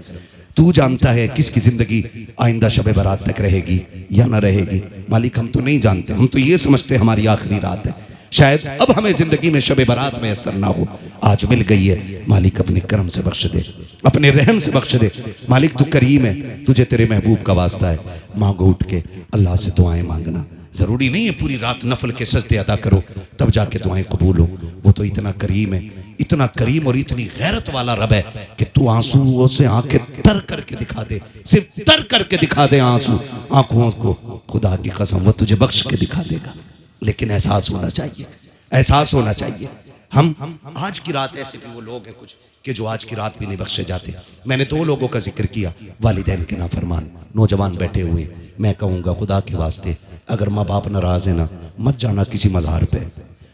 तू जानता है किसकी जिंदगी आइंदा शब बारात तक रहेगी या ना रहेगी। मालिक हम तो नहीं जानते, हम तो ये समझते हमारी आखिरी रात है, शायद अब हमें जिंदगी में शब बारात में असर ना हो, आज मिल गई है। मालिक अपने करम से बख्श दे, अपने रहम से बख्श दे। मालिक तू करीम है, तुझे तेरे महबूब का वास्ता है। मांगो उठ के अल्लाह से दुआएं मांगना, जरूरी नहीं है पूरी रात नफल के सजदे अदा करो तब जाके दुआएं कबूल हो। वो तो इतना करीम है, इतना करीम और इतनी गैरत वाला रब है कि तू आंसुओं से आंखें तर करके दिखा दे, सिर्फ तर करके दिखा दे आंसू आंखों को। खुदा की कसम वो तुझे बख्श के दिखा देगा, लेकिन एहसास होना चाहिए, एहसास होना चाहिए। हम आज की रात ऐसे भी वो लोग हैं कुछ कि जो आज की रात भी नहीं बख्शे जाते। मैंने 2 लोगों का जिक्र किया, वालिदैन के नाफरमान नौजवान बैठे हुए। मैं कहूँगा खुदा के वास्ते अगर माँ बाप नाराज है ना, मत जाना किसी मज़ार पे,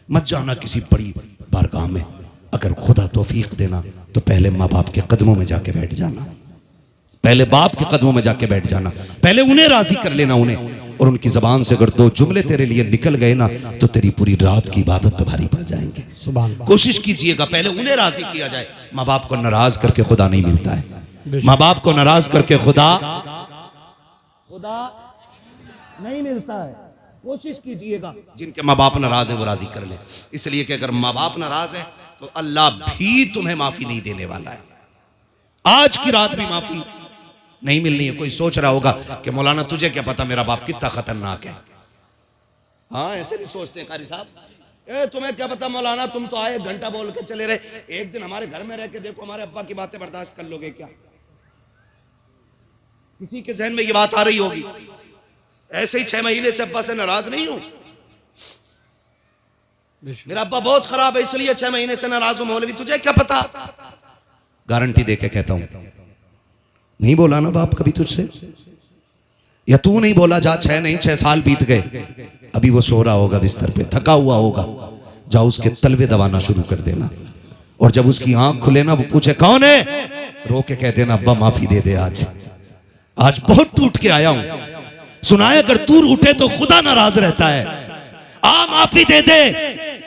मत जाना किसी बड़ी बारगाह में। अगर खुदा तौफीक देना तो पहले माँ बाप के कदमों में जाके बैठ जाना, पहले बाप के कदमों में जाके बैठ जाना, पहले उन्हें राजी कर लेना उन्हें। और उनकी जबान से अगर 2 जुमले तेरे लिए निकल गए ना तो तेरी पूरी रात की इबादत पे भारी पड़ जाएंगे। कोशिश कीजिएगा पहले उन्हें राजी किया जाए। माँ बाप को नाराज करके खुदा नहीं मिलता है, माँ बाप को नाराज करके खुदा नहीं मिलता है। कोशिश कीजिएगा जिनके माँ बाप नाराज है वो राजी कर ले, इसलिए कि अगर माँ बाप नाराज है तो अल्लाह भी तुम्हें माफी नहीं देने वाला है। आज की रात भी माफी नहीं मिलनी है। कोई सोच रहा होगा कि मौलाना तुझे क्या पता मेरा बाप कितना खतरनाक है। हाँ ऐसे भी सोचते हैं कारी साहब, तुम्हें क्या पता मौलाना, तुम तो आए 1 घंटा बोल के चले रहे, एक दिन हमारे घर में रह के देखो हमारे अब्बा की बातें बर्दाश्त कर लोगे क्या? किसी के जहन में ये बात आ रही होगी। ऐसे ही 6 महीने से अब्बा से नाराज नहीं हूं, मेरा अब्बा बहुत खराब है इसलिए 6 महीने से नाराज हूं। मौलवी तुझे क्या पता? गारंटी देके कहता हूं, नहीं बोला ना बाप कभी तुझसे, या तू नहीं बोला जा 6 नहीं 6 साल बीत गए, अभी वो सो रहा होगा बिस्तर पे, थका हुआ होगा, जाओ उसके तलवे दबाना शुरू कर देना। और जब उसकी आंख खुले ना, वो पूछे कौन है, रो के कह देना अब्बा माफी दे दे, आज बहुत टूट के आया हूं। सुनाए अगर तू उठे तो खुदा नाराज रहता है, आ माफी दे दे।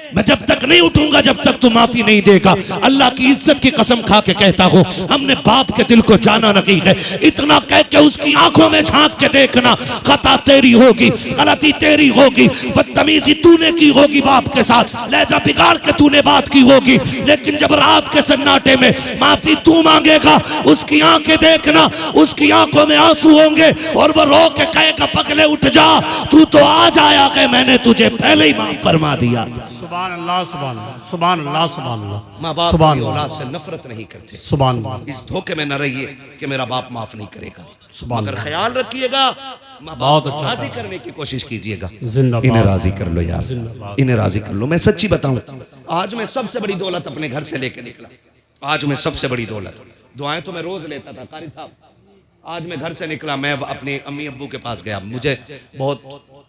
मैं जब तक नहीं उठूंगा जब तक तू माफी नहीं देगा। अल्लाह की इज्जत की कसम खा के कहता हूं, हमने बाप के दिल को जाना नहीं है। इतना कह के उसकी आंखों में झांक के देखना, खता तेरी होगी, गलती तेरी होगी, बदतमीजी तूने की होगी बाप के साथ, लहजा बिगाड़ के तूने बात की होगी, लेकिन जब रात के सन्नाटे में माफी तू मांगेगा, उसकी आंखें देखना, उसकी आंखों में आंसू होंगे और वो रो के कहेगा पगले उठ जा, तू तो आज आया कि मैंने तुझे पहले ही माफ फरमा दिया। सुभान अल्लाह, सुभान अल्लाह, सुभान अल्लाह, सुभान अल्लाह। माँ बाप सुभान की अल्लाह, औलाद से नफरत नहीं करते। सुभान अल्लाह, इस धोखे में न रहिए कि मेरा बाप माफ नहीं करेगा, सुभान मगर अल्लाह। ख्याल रखिएगा माँ बहुत बाप अच्छा राजी करने की कोशिश कीजिएगा। जिंदाबाद। इन्हें राजी कर लो यार, जिंदाबाद। इन्हें राजी कर लो। मैं सच्ची बताऊं, आज मैं सबसे बड़ी दौलत अपने घर से लेके निकला। आज मैं सबसे बड़ी दौलत, दुआएं तो मैं रोज लेता था कारी साहब, आज मैं घर से निकला, मैं अपने अम्मी अब्बू के पास गया। मुझे बहुत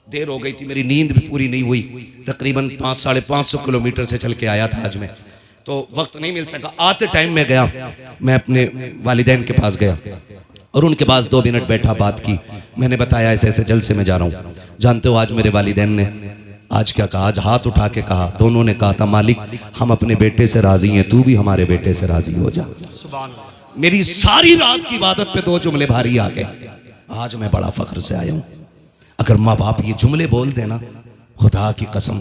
देर हो गई थी, मेरी नींद भी पूरी नहीं हुई, तकरीबन 500-550 किलोमीटर से चल के आया था आज मैं, तो वक्त नहीं मिल सका। आते टाइम में गया, मैं अपने वालिदैन के पास गया और उनके पास 2 मिनट बैठा, बात की। मैंने बताया ऐसे ऐसे जलसे में जा रहा हूँ। जानते हो आज मेरे वालिदैन ने आज क्या कहा, आज हाथ उठा के कहा, दोनों ने कहा था मालिक हम अपने बेटे से राजी हैं, तू भी हमारे बेटे से राजी हो जा। सुभान अल्लाह। मेरी सारी रात की इबादत पे 2 जुमले भारी आ गए। आज मैं बड़ा फख्र से आया हूँ। अगर माँ बाप ये जुमले बोल देना, खुदा की कसम,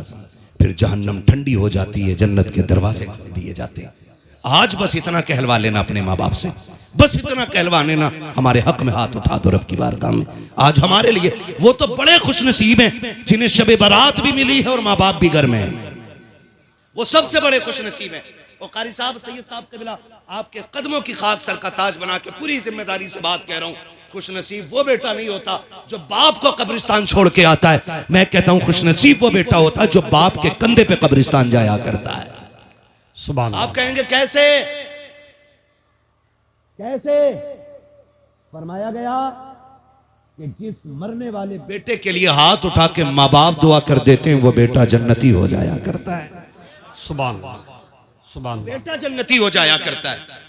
फिर जहन्नम ठंडी हो जाती है, जन्नत के दरवाजे दिए जाते हैं। आज बस इतना कहलवा लेना अपने माँ बाप से, बस इतना कहलवा लेना, हमारे हक में हाथ उठा दो रब की बारगाह में। आज हमारे लिए वो तो बड़े खुशनसीब हैं जिन्हें शबे बारात भी मिली है और माँ बाप भी घर में है, वो सबसे बड़े खुशनसीब हैं। और कारी साहब, सैयद साहब कबिला, आपके कदमों की खाक सर का ताज बना के पूरी जिम्मेदारी से बात कह रहा हूँ, खुशनसीब वो बेटा नहीं होता जो बाप को कब्रिस्तान छोड़ के आता है। मैं कहता हूं खुशनसीब वो बेटा होता है जो बाप के कंधे पे कब्रिस्तान जाया करता है। सुभान अल्लाह। आप कहेंगे कैसे? कैसे? फरमाया गया कि जिस मरने वाले बेटे के लिए हाथ उठा के माँ बाप दुआ कर देते हैं, वो बेटा जन्नती हो जाया करता है। सुभान अल्लाह, सुभान अल्लाह। बेटा जन्नती हो जाया करता है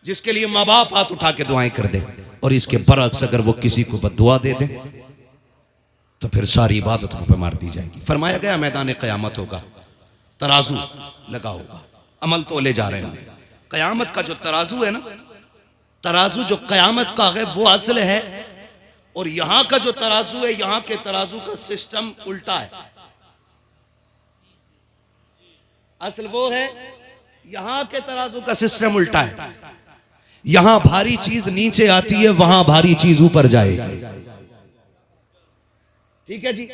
जिसके लिए माँ बाप हाथ उठा के दुआएं कर दे। और इसके बरअक्स अगर वो किसी को बद्दुआ दे दे तो फिर सारी इबादतों पे मार दी जाएगी। फरमाया गया मैदान क़यामत होगा, तराजू लगा होगा, अमल तोले जा रहे हैं। क़यामत का जो तराजू है ना, तराजू जो क़यामत का है वो असल है, और यहां का जो तराजू है, यहां के तराजू का सिस्टम उल्टा है। असल वो है, यहां के तराजू का सिस्टम उल्टा है। यहां भारी चीज नीचे आती है, वहां भारी चीज ऊपर जाएगी। ठीक है जी।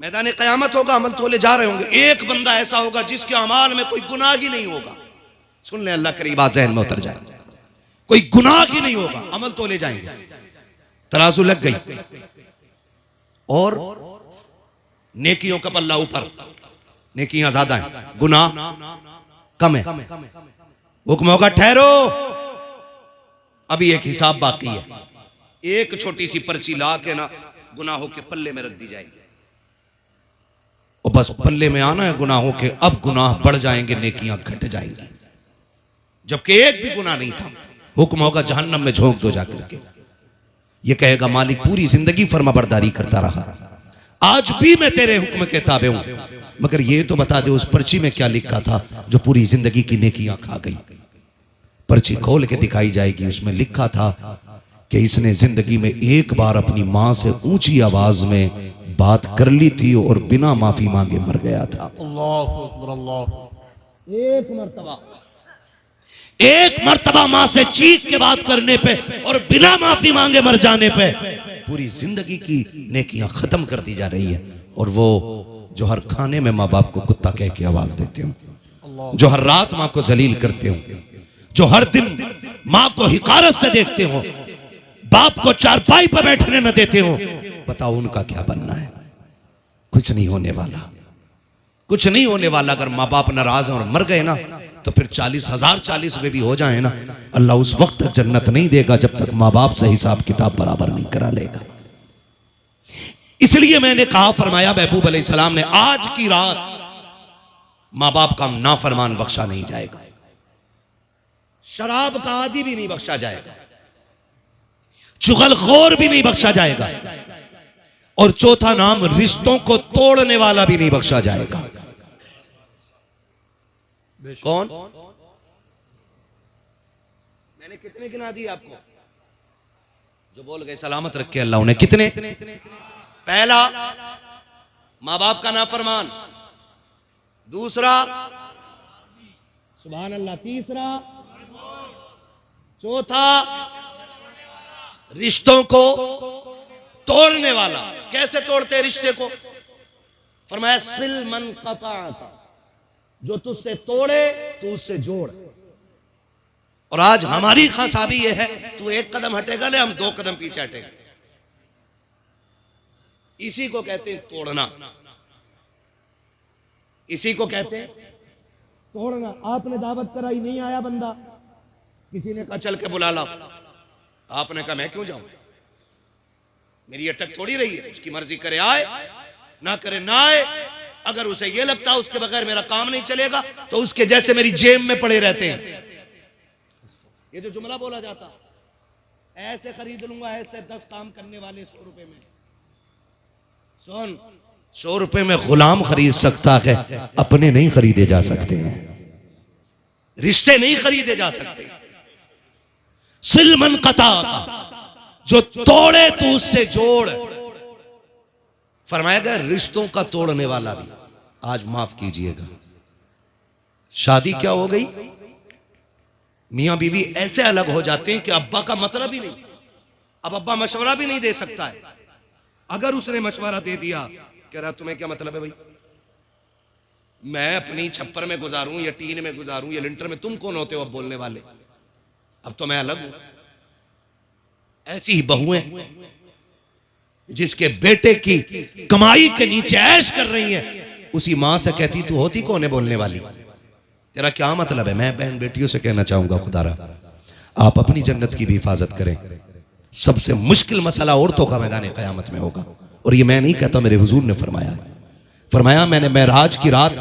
मैदान क़यामत होगा, अमल तोले जा रहे होंगे। एक बंदा ऐसा होगा जिसके अमाल में कोई गुनाह ही नहीं होगा। सुन ले, अल्लाह करीब ज़हन में उतर जाए, कोई गुनाह ही नहीं होगा, अमल तोले जाएंगे। तराजू लग गई और नेकियों का पल्ला ऊपर, नेकियां ज्यादा हैं, गुनाह कम है। हुक्म होगा ठहरो, अभी एक हिसाब बाकी है। एक छोटी सी पर्ची ला के ना गुनाहों के पल्ले में रख दी जाएगी, और बस पल्ले में आना है गुनाहों के। अब गुनाह बढ़ जाएंगे, नेकियां घट जाएंगी, जबकि एक भी गुनाह नहीं था। हुक्म होगा जहन्नम में झोंक दो जाकर के। ये कहेगा मालिक पूरी जिंदगी फर्माबरदारी करता रहा, आज भी मैं तेरे हुक्म के ताबे हूं, मगर ये तो बता दे उस पर्ची में क्या लिखा था जो पूरी जिंदगी की नेकियां खा गई। पर्ची खोल के दिखाई जाएगी, उसमें लिखा था कि इसने जिंदगी में एक बार अपनी मां से ऊंची आवाज में बात कर ली थी और बिना माफी मांगे मर गया था। अल्लाहु अकबर, अल्लाह। एक मर्तबा मां से चीख के बात करने पे और बिना माफी मांगे मर जाने पे पूरी जिंदगी की नेकियां खत्म कर दी जा रही है। और वो जो हर खाने में माँ बाप को कुत्ता कह के आवाज देते हो, जो हर रात माँ को जलील करते हो, जो हर दिन माँ को हिकारत से देखते हो, बाप को चारपाई पर बैठने न देते हो, बताओ उनका क्या बनना है? कुछ नहीं होने वाला, कुछ नहीं होने वाला। अगर माँ बाप नाराज हैं और मर गए ना, तो फिर 40,000 वे भी हो जाए ना, अल्लाह उस वक्त तक जन्नत नहीं देगा जब तक माँ बाप से हिसाब किताब बराबर नहीं करा लेगा। इसलिए मैंने कहा, फरमाया महबूब अलैहिस्सलाम ने, आज की रात मां बाप का नाफरमान बख्शा नहीं जाएगा, शराब का आदि भी नहीं बख्शा जाएगा, चुगलखोर भी नहीं बख्शा जाएगा, और चौथा नाम रिश्तों को तोड़ने वाला भी नहीं बख्शा जाएगा। कौन? मैंने कितने गिना दिए आपको? जो बोल गए सलामत रखे अल्लाह उन्हें। कितने? पहला, मां बाप का नाफरमान। दूसरा, सुभान अल्लाह। तीसरा, चौथा, रिश्तों को तोड़ने वाला। कैसे तोड़ते हैं रिश्ते को? फरमाया सिल मन क़ताअता, जो तुझसे तोड़े तू उससे जोड़। और आज हमारी खासाबी यह है, तू एक कदम हटेगा ले, हम 2 कदम पीछे हटेंगे। इसी को कहते हैं तोड़ना, इसी को कहते हैं तोड़ना। आपने दावत कराई, नहीं आया बंदा, किसी ने कहा चल के बुला ला, आपने कहा मैं क्यों जाऊं, मेरी अटक थोड़ी रही है, उसकी मर्जी करे आए ना करे ना आए। अगर उसे यह लगता है उसके बगैर मेरा काम नहीं चलेगा, तो उसके जैसे मेरी जेब में पड़े रहते हैं। ये जो जुमला बोला जाता, ऐसे खरीद लूंगा, ऐसे 10 काम करने वाले 100 रुपए में। सुन, 100 रुपए में गुलाम खरीद सकता है, अपने नहीं खरीदे जा सकते हैं, रिश्ते नहीं खरीदे जा सकते। सिल मन क़ताअता, जो तोड़े तो उससे जोड़। फरमाया गया रिश्तों का तोड़ने वाला भी। आज माफ कीजिएगा, शादी क्या हो गई, मियां बीवी ऐसे अलग हो जाते हैं कि अब्बा का मतलब ही नहीं। अब अब्बा मशवरा भी नहीं दे सकता है। अगर उसने मशवरा दे दिया, कह रहा तुम्हें क्या मतलब है भाई, मैं अपनी छप्पर में गुजारूं या टीन में गुजारूं या लिंटर में, तुम कौन होते हो अब बोलने वाले, अब तो मैं अलग हूं। ऐसी ही बहुएं जिसके बेटे की कमाई के नीचे ऐश कर रही हैं, उसी मां से कहती तू होती कौन है बोलने वाली, तेरा क्या मतलब है। मैं बहन बेटियों से कहना चाहूंगा, खुदारा आप अपनी जन्नत की भी हिफाजत करें। सबसे मुश्किल मसला औरतों का मैदान क़यामत में होगा, और ये मैं नहीं कहता, मेरे हुजूर ने फरमाया। फरमाया मैंने मेराज की रात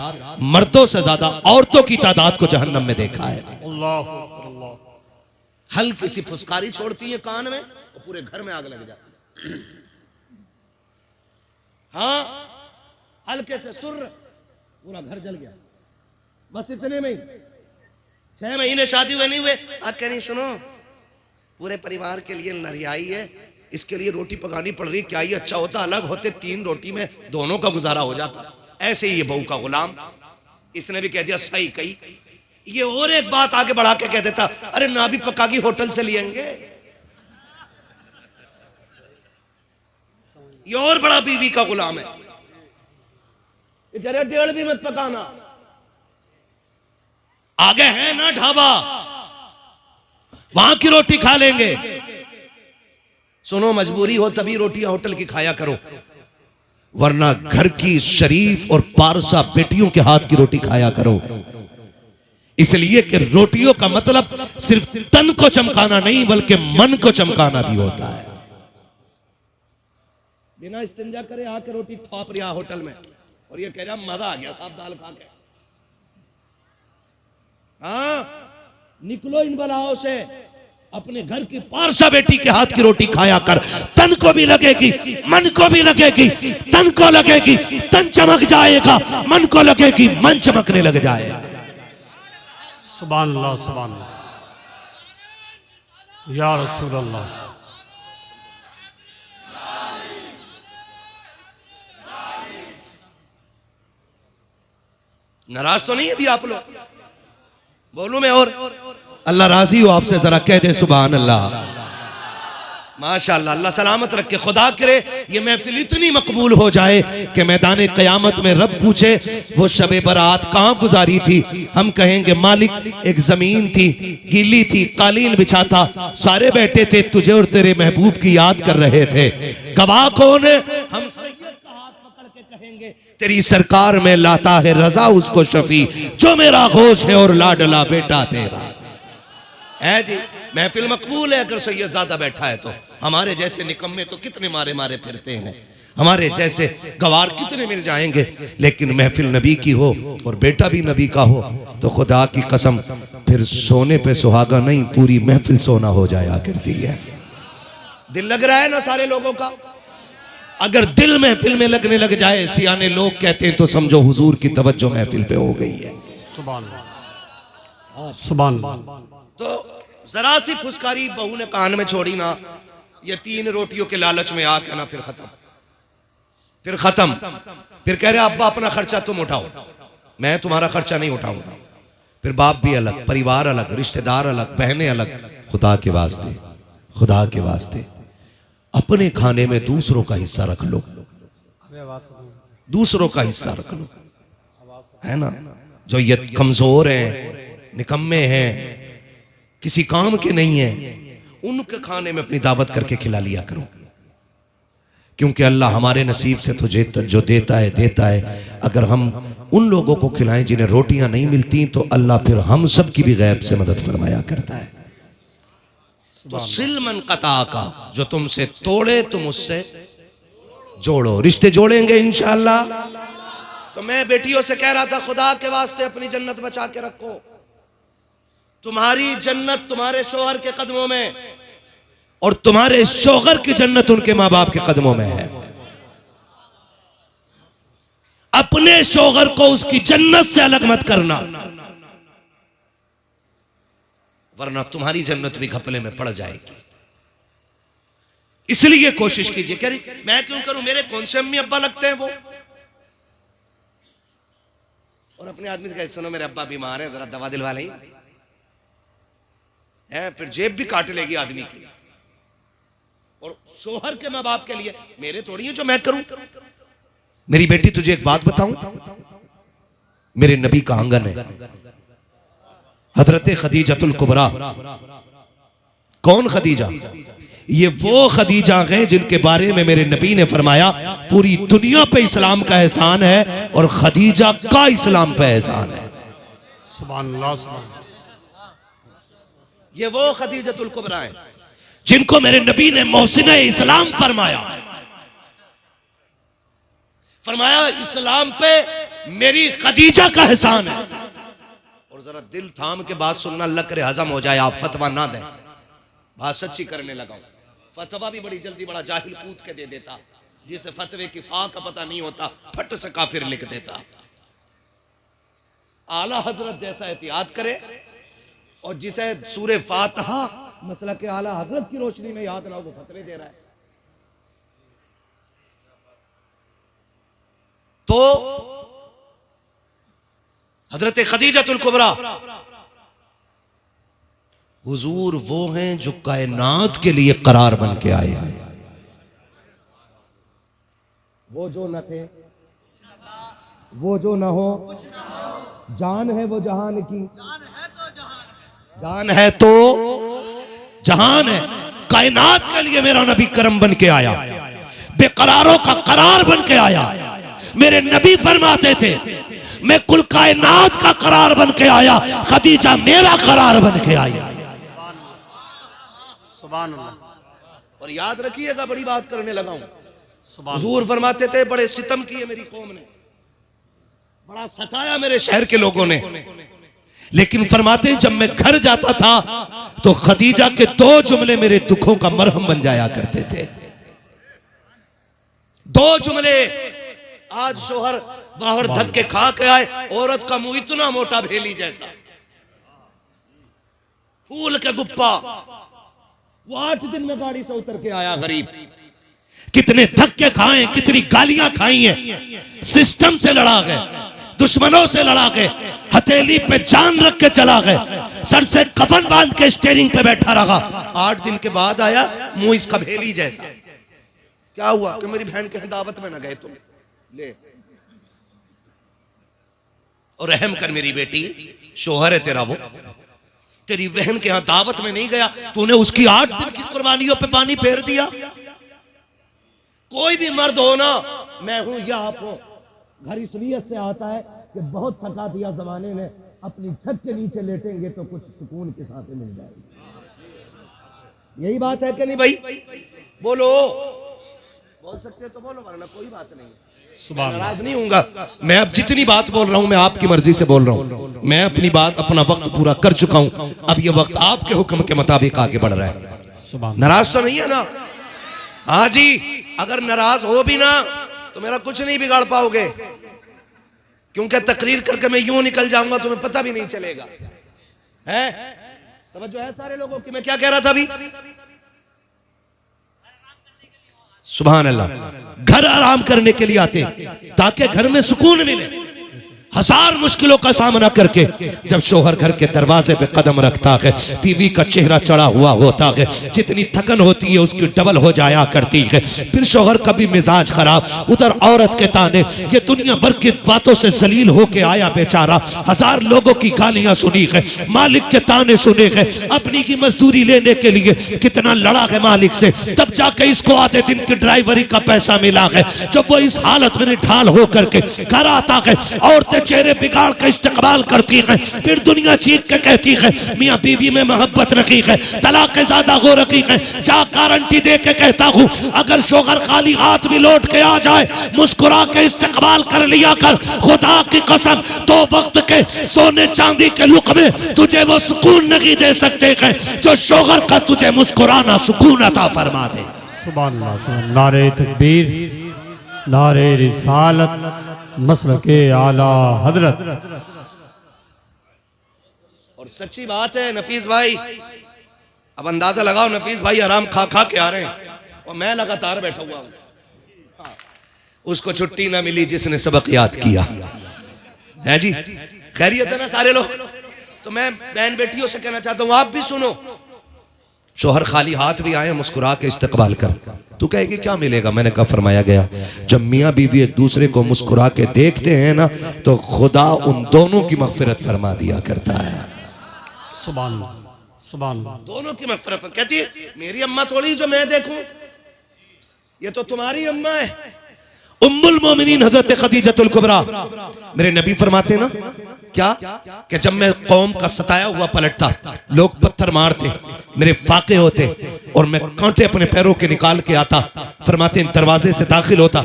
मर्दों से ज्यादा औरतों की तादाद को जहन्नम में देखा है। हल्की सी फुसकारी छोड़ती है कान में और पूरे घर में आग लग जाती है। हाँ, हल्के से सुर, पूरा घर जल गया। बस इतने में ही 6 महीने शादी हुए नहीं हुए, कह नहीं सुनो पूरे परिवार के लिए नरियाई है, इसके लिए रोटी पकानी पड़ रही, क्या ही अच्छा होता अलग होते, 3 रोटी में दोनों का गुजारा हो जाता। ऐसे ही ये बहू का गुलाम, इसने भी कह दिया सही कही। ये और एक बात आगे बढ़ा के कह देता, अरे ना भी पकागी होटल से लिएंगे। ये और बड़ा बीवी का गुलाम है। ये कह रहे 1.5 भी मत पकाना, आगे है ना ढाबा, वहां की रोटी खा लेंगे। सुनो, मजबूरी हो तभी रोटियां होटल की खाया करो, वरना घर की शरीफ और पारसा बेटियों के हाथ की रोटी खाया करो। इसलिए कि रोटियों का मतलब सिर्फ तन को चमकाना नहीं, बल्कि मन को चमकाना भी होता है। बिना इस्तिंजा करे आके रोटी थोप रहा होटल में, और ये कह रहा मजा आ गया साहब दाल खा के। हाँ, निकलो इन बलाओं से, अपने घर की पारसा बेटी के हाथ की रोटी खाया कर। तन को भी लगेगी, मन को भी लगेगी। तन को लगेगी, तन चमक जाएगा, मन को लगेगी, मन चमकने लग जाएगा। सुभान अल्लाह, सुभान अल्लाह, या रसूल अल्लाह। नाराज तो नहीं है अभी आप लोग? बोलूं मैं और अल्लाह राजी हो आपसे, जरा कह दे सुभान अल्लाह। माशाअल्लाह, अल्लाह सलामत रखे। खुदा करे ये महफिल इतनी मकबूल हो जाए कि मैदान क़यामत में रब पूछे वो शबे बरात कहाँ गुजारी थी, हम कहेंगे मालिक एक जमीन थी, गीली थी, कालीन बिछाता, सारे बैठे थे, तुझे और तेरे महबूब की याद कर रहे थे। गवाह कौन है? हम सैयद का हाथ पकड़ के कहेंगे तेरी सरकार में लाता है रजा उसको शफी, जो मेरा गोश है और लाडला बेटा तेरा है। जी महफिल मकबूल है अगर सैयद ज्यादा बैठा है तो। हमारे जैसे निकम्मे तो कितने मारे मारे फिरते हैं। हमारे जैसे गवार कितने मिल जाएंगे, लेकिन महफिल नबी की हो और बेटा भी नबी का हो तो खुदा की कसम फिर सोने पे सुहागा नहीं, पूरी महफिल सोना हो जाया करती है। दिल लग रहा है ना सारे लोगों का? अगर दिल महफिल में लगने लग जाए, सियाने लोग कहते हैं, तो समझो हुजूर की तवज्जो महफिल पे हो गई है। सुभान अल्लाह, सुभान अल्लाह। तो जरा सी फुसकारी बहू ने कान में छोड़ी ना, ये 3 रोटियों के लालच में आके ना फिर खत्म। फिर कह रहे अब्बा अपना खर्चा तुम उठाओ, मैं तुम्हारा खर्चा नहीं उठाऊंगा। फिर बाप भी अलग, परिवार अलग, रिश्तेदार अलग, बहनें अलग। खुदा के वास्ते, खुदा के वास्ते अपने खाने में दूसरों का हिस्सा रख लो, दूसरों का हिस्सा रख लो, है ना। जो ये कमजोर हैं, निकम्मे हैं, किसी काम के नहीं है, उनके खाने में अपनी दावत करके खिला लिया करो, क्योंकि अल्लाह हमारे नसीब से तो जो देता है। अगर हम उन लोगों को खिलाएं जिन्हें रोटियां नहीं मिलती, तो अल्लाह फिर हम सब की भी गैब से मदद फरमाया करता है। तो सिलमन कता का, जो तुमसे तोड़े तुम उससे जोड़ो, रिश्ते जोड़ेंगे इंशाअल्लाह। तो मैं बेटियों से कह रहा था, खुदा के वास्ते अपनी जन्नत बचा के रखो। तुम्हारी जन्नत तुम्हारे शोहर के कदमों में, और तुम्हारे शोहर की जन्नत उनके मां बाप के कदमों में है। अपने शोहर को उसकी जन्नत से अलग मत करना, वरना तुम्हारी जन्नत भी घपले में पड़ जाएगी। इसलिए कोशिश कीजिए। कह रही मैं क्यों करूं, मेरे कौन से अम्मी अब्बा लगते हैं वो। और अपने आदमी से कहे सुनो मेरे अब्बा बीमार है, जरा दवा दिलवा लें। फिर जेब भी काट लेगी आदमी की। और शोहर के मां बाप के लिए मेरे थोड़ी है जो मैं करूं। मेरी बेटी तुझे एक बात बताऊं, मेरे नबी का आंगन है, हजरत खदीजतुल कुबरा। कौन खदीजा? ये वो खदीजा हैं जिनके बारे में मेरे नबी ने फरमाया पूरी दुनिया पे इस्लाम का एहसान है और खदीजा का इस्लाम पे एहसान है। सुभान अल्लाह, सुभान। ये वो खदीजतुल कुबरा है जिनको मेरे नबी ने मोहसिन इस्लाम फरमाया। फरमाया इस्लाम पे मेरी खदीजा का एहसान है। और जरा दिल थाम के बात सुनना, अल्लाह करे हजम हो जाए, आप फतवा ना दें। बात सच्ची करने लगा हूं। फतवा भी बड़ी जल्दी बड़ा जाहिल कूद के दे देता, जिसे फतवे की फा का पता नहीं होता फट से काफिर लिख देता। आला हजरत जैसा एहतियात करे, और जिसे सूरे फातिहा मसला के आला हजरत की रोशनी में याद ना हो, वो फतवे दे रहा है। तो हजरत खदीजतुल कुबरा हुजूर वो हैं जो कायनात के लिए करार बन के आए हैं। वो जो न थे, वो जो न हो, जान है वो जहान की, जान है तो जहान है। कायनात के लिए मेरा नबी करम बन के आया, बेकरारों का करार बन के आया। मेरे नबी फरमाते थे मैं कुल कायनात का करार बन के आया, खदीजा मेरा करार बन के आई। सुभान अल्लाह। और याद रखिएगा, बड़ी बात करने लगा हूं। सुभान हुजूर फरमाते थे बड़े सितम किए मेरी कौम ने, बड़ा सताया मेरे शहर के लोगों ने, लेकिन फरमाते जब मैं घर जाता था तो खदीजा के 2 जुमले मेरे दुखों का मरहम बन जाया करते थे। 2 जुमले। आज शोहर बाहर धक्के खा के आए, औरत का मुंह इतना मोटा भेली जैसा, फूल के गुप्पा। वो 8 दिन में गाड़ी से उतर के आया गरीब। कितने धक्के खाए, कितनी गालियां खाई हैं, सिस्टम से लड़ा गए, दुश्मनों से लड़ा गए, हथेली पे जान रख के चला गए, सर से कफन बांध के स्टीयरिंग पे बैठा रहा। 8 दिन के बाद आया, मुंह इसका भेली जैसा। क्या हुआ कि मेरी बहन के दावत में ना गए तुम, ले और रहम कर मेरी बेटी, शोहर है तेरा, वो तेरी बहन के यहां दावत में नहीं गया, तूने उसकी 8 दिन की कुर्बानियों पे पानी फेर दिया। कोई भी मर्द हो ना, मैं हूं या आप हो, घर इस नीयत से आता है कि बहुत थका दिया जमाने ने, अपनी छत के नीचे लेटेंगे तो कुछ सुकून की सांसें मिल जाएगी। यही बात है कि नहीं भाई? बोलो बोल सकते हो तो बोलो, वरना कोई बात नहीं है। सुभान अल्लाह। नाराज नहीं हूंगा। मैं अब जितनी बात बोल रहा हूं मैं आपकी मर्जी से बोल रहा हूं। मैं अपनी बात, अपना वक्त पूरा कर चुका हूं। अब ये वक्त आपके हुक्म के मुताबिक आगे बढ़ रहा है। सुभान नाराज तो नहीं है ना? हाँ जी, अगर नाराज हो भी ना तो मेरा कुछ नहीं बिगाड़ पाओगे, क्योंकि तकरीर करके मैं यूं निकल जाऊंगा तुम्हें पता भी नहीं चलेगा। है तवज्जो है सारे लोगों की? मैं क्या कह रहा था अभी? सुभान अल्लाह। घर आराम करने के लिए आते ताकि घर में सुकून मिले। हजार मुश्किलों का सामना करके जब शोहर घर के दरवाजे पे कदम रखता है, बीवी का चेहरा चढ़ा हुआ होता है, जितनी थकन होती है उसकी डबल हो जाया करती है। फिर शोहर का भी मिजाज खराब, उधर औरत के ताने, ये दुनिया भर की बातों से जलील होके आया बेचारा, हजार लोगों की गालियां सुनी है, मालिक के ताने सुने हैं, अपनी की मजदूरी लेने के लिए कितना लड़ा है मालिक से, तब जाके इसको आधे दिन की ड्राइवरी का पैसा मिला है। जब वो इस हालत में ढाल होकर के घर आता है, औरतें चेहरे बिगाड़ का इस्तेमाल करती है, फिर दुनिया चीख के कहती है मियां बीवी में मोहब्बत रखी है, तलाक ज्यादा हो रखी है। जा गारंटी दे के कहता हूं, अगर शोहर खाली हाथ भी लौट के आ जाए, मुस्कुरा के इस्तेमाल कर लिया कर, खुदा की कसम 2 वक्त के सोने चांदी के लुक में तुझे वो सुकून नहीं दे सकते हैं जो शोहर का तुझे मुस्कुराना सुकून अता फरमा दे। सुभान अल्लाह। सुभान। नारे तकबीर, नारे रिसालत, मसलके आला हजरत। और सच्ची बात है नफीस भाई, अब अंदाजा लगाओ, नफीस भाई आराम खा खा के आ रहे हैं और मैं लगातार बैठा हुआ हूं। उसको छुट्टी ना मिली जिसने सबक याद किया है। जी खैरियत है ना सारे लोग? तो मैं बहन बेटियों से कहना चाहता हूं, आप भी सुनो। शोहर खाली हाथ भी आए, मुस्कुरा के इस्तकबाल कर। तू कहेगी क्या मिलेगा? मैंने कहा फरमाया गया, जब मियाँ बीवी एक दूसरे को मुस्कुरा के देखते हैं ना तो खुदा उन दोनों की मगफिरत फरमा दिया करता है। सुभान सुभान। दोनों की मगफिरत। कहती है मेरी अम्मा थोड़ी जो मैं देखूं, ये तो तुम्हारी अम्मा है। उम्मुल मोमिनीन हजरत खदीजतुल कुबरा, मेरे नबी फरमाते ना क्या कि जब मैं कौम का सताया हुआ पलटता, लोग पत्थर मारते, मेरे फाके होते और मैं कांटे अपने पैरों के निकाल के आता, फरमाते दरवाजे से दाखिल होता,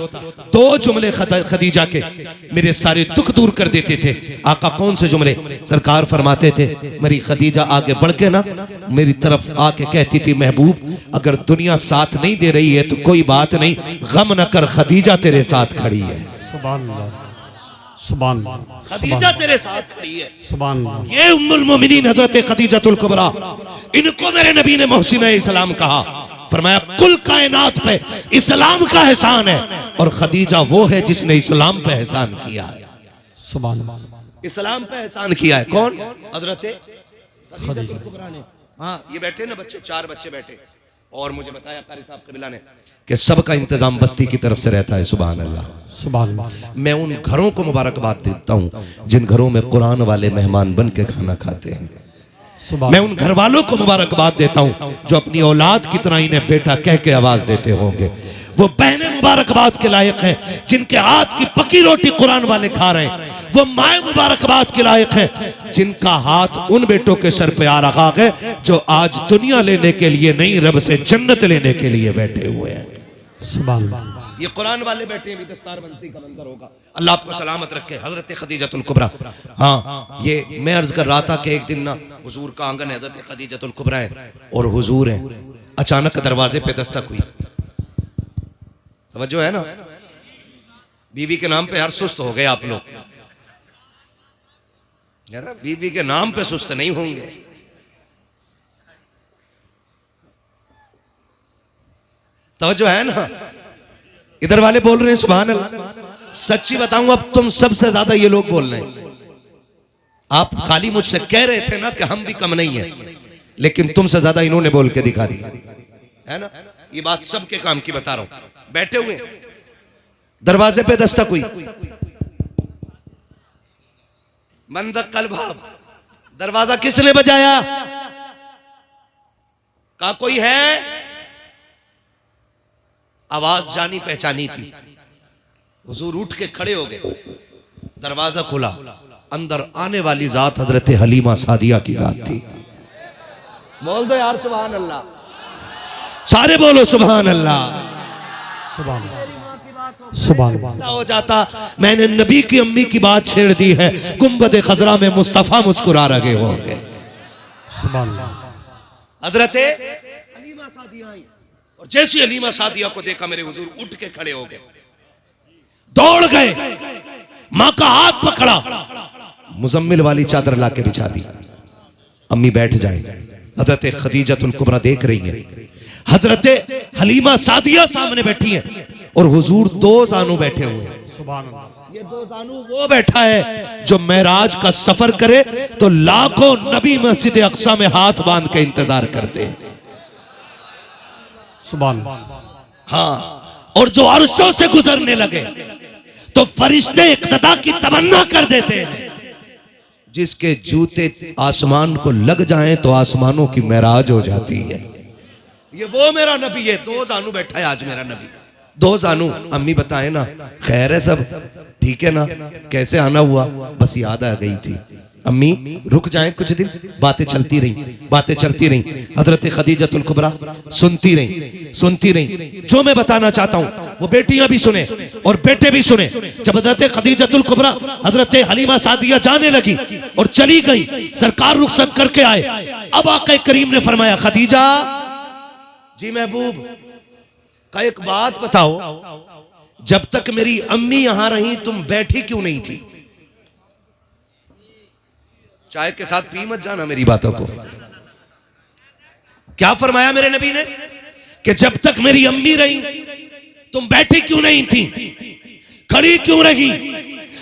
2 जुमले खदीजा के मेरे सारे दुख दूर कर देते थे। आका कौन से जुमले? सरकार फरमाते थे, मेरी खदीजा आगे बढ़ के ना मेरी तरफ आके कहती थी, महबूब अगर दुनिया साथ नहीं दे रही है तो कोई बात नहीं, गम न कर, खदीजा तेरे साथ खड़ी है। सुभान सुभान। खदीजा तेरे साथ खड़ी है। सुभान। ये उम्मुल मोमिनीन हजरत खदीजतुल कुबरा, इनको मेरे नबी ने मोहसिना इस्लाम कहा। फरमाया कुल कायनात पे इस्लाम का एहसान है और खदीजा वो है जिसने इस्लाम पे एहसान किया है। सुभान। इस्लाम पे एहसान किया है कौन? हजरत खदीजा। हाँ ये बैठे ना बच्चे, 4 बच्चे बैठे, और मुझे बताया कारी साहब कबीला ने कि सबका इंतजाम बस्ती की तरफ से रहता है। सुभान अल्लाह। सुभान। मैं उन घरों को मुबारकबाद देता हूँ जिन घरों में कुरान वाले मेहमान बन के खाना खाते हैं। मैं उन घर वालों को मुबारकबाद देता हूँ जो अपनी औलाद की तरह इन्हें बेटा कह के आवाज देते होंगे। वो बहनें मुबारकबाद के लायक हैं जिनके हाथ की पकी रोटी कुरान वाले खा रहे हैं। वो माए मुबारकबाद के लायक हैं जिनका हाथ उन बेटों के सर पे आ रहा है जो आज दुनिया लेने के लिए नहीं, रब से जन्नत लेने के लिए बैठे हुए हैं। सुभान। ये कुरान वाले बैठे हैं, भी दस्तारबंदी का मंजर होगा। अल्लाह आपको सलामत रखे। हजरत खदीजतुल कुबरा, हाँ ये मैं अर्ज कर रहा था कि एक दिन ना हुजूर का आंगन हजरत खदीजतुल कुबरा है और हुजूर है, अचानक दरवाजे पे दस्तक हुई। तवज्जो है ना? बीवी के नाम पे हर सुस्त हो गए आप लोग यार, बीवी के नाम पे सुस्त नहीं होंगे। तवज्जो है ना? इधर वाले बोल रहे हैं सुभान अल्लाह। सच्ची बताऊं अब तुम सबसे ज्यादा ये लोग बोल रहे हैं। आप खाली मुझसे कह रहे थे ना कि हम भी कम नहीं है, लेकिन तुमसे ज्यादा इन्होंने बोल के दिखा दी है ना। ये बात सबके काम की बता रहा हूं। बैठे हुए दरवाजे पे दस्तक हुई, बंद कल्भाब, दरवाजा किसने बजाया? कहा कोई है? आवाज जानी पहचानी थी। हुजूर उठ के खड़े हो गए, दरवाजा खुला, अंदर आने वाली जात हजरत हलीमा सादिया की जात थी। बोल दो यार सुभान अल्लाह, सारे बोलो सुभान अल्लाह। सुभान सुभान हो जाता। मैंने नबी की अम्मी की बात छेड़ दी है, गुंबद खजरा में मुस्तफा मुस्कुरा रहे होंगे। सुभान हजरत हलीमा सादिया आई और जैसी हलीमा सादिया को देखा मेरे हुजूर उठ के खड़े हो गए, दौड़ गए, मां का हाथ पकड़ा, मुजम्मिल वाली चादर लाके बिछा दी, अम्मी बैठ जाए। हजरत खदीजतुल कुबरा देख रही है, हजरत हलीमा सादिया सामने बैठी है और हुजूर दो जानू बैठे हुए हैं। सुभान ये दो जानू वो बैठा है जो मेराज का सफर करे तो लाखों नबी मस्जिद अक्सा में हाथ बांध के इंतजार करते हैं। सुभान हाँ, और जो अर्शों से गुजरने लगे तो फरिश्ते इक्तदा की तमन्ना कर देते हैं। जिसके जूते आसमान को लग जाएं तो आसमानों की मेराज हो जाती है। ये वो मेरा नबी है, दो जानू बैठा है आज मेरा नबी, दो जानू। अम्मी बताए ना, खैर है सब ठीक है ना, कैसे आना हुआ, बस याद आ गई थी। अम्मी रुक जाएं कुछ दिन, बातें चलती रही, बातें चलती रही। हजरत खदीजतुल कुबरा सुनती रही। जो मैं बताना चाहता हूं वो बेटियां भी सुने और बेटे भी सुने। जब हजरत खदीजतुल कुबरा हजरत हलीमा सादिया जाने लगी और चली गई, सरकार रुखसत करके आए। अब आका करीम ने फरमाया, खदीजा जी महबूब का एक बात बताओ, जब तक मेरी अम्मी यहां रही तुम बैठी क्यों नहीं थी? चाय के साथ पी मत जाना मेरी बातों को। क्या फरमाया मेरे नबी ने कि जब तक मेरी अम्मी रही तुम बैठी क्यों नहीं थी, खड़ी क्यों रही?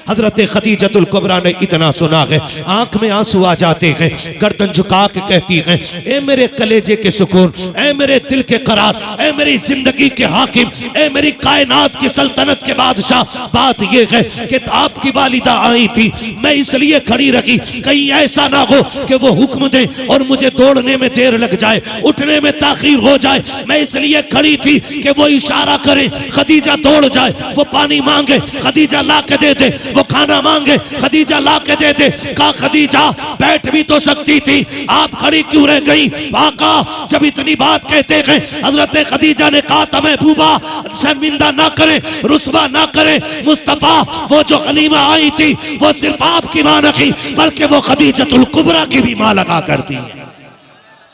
हजरत खदीजतुल कुबरा ने इतना सुना है, आंख में आंसू आ जाते हैं, गर्दन झुका के कहती हैं, ए मेरे कलेजे के सुकून, ए मेरे दिल के करार, ए मेरी जिंदगी के हाकिम, ए मेरी कायनात की सल्तनत के बादशाह, बात यह है कि आपकी वालिदा आई थी, मैं इसलिए खड़ी रखी कहीं ऐसा ना हो कि वो हुक्म दे और मुझे दौड़ने में देर लग जाए, उठने में ताखीर हो जाए। मैं इसलिए खड़ी थी कि वो इशारा करे, खदीजा दौड़ जाए, वो पानी मांगे, खदीजा ला के दे दे, वो खाना मांगे, खदीजा ला के दे दे। कहा खदीजा बैठ भी तो सकती थी, आप खड़ी क्यों रह गई? आका जब इतनी बात कहते गए, हजरत खदीजा ने कहा था महबूबा शर्मिंदा ना करे, रुस्वा ना करे। मुस्तफा वो जो हलीमा आई थी वो सिर्फ आपकी मां नहीं बल्कि वो खदीजतुल कुबरा की भी मां लगा करती है।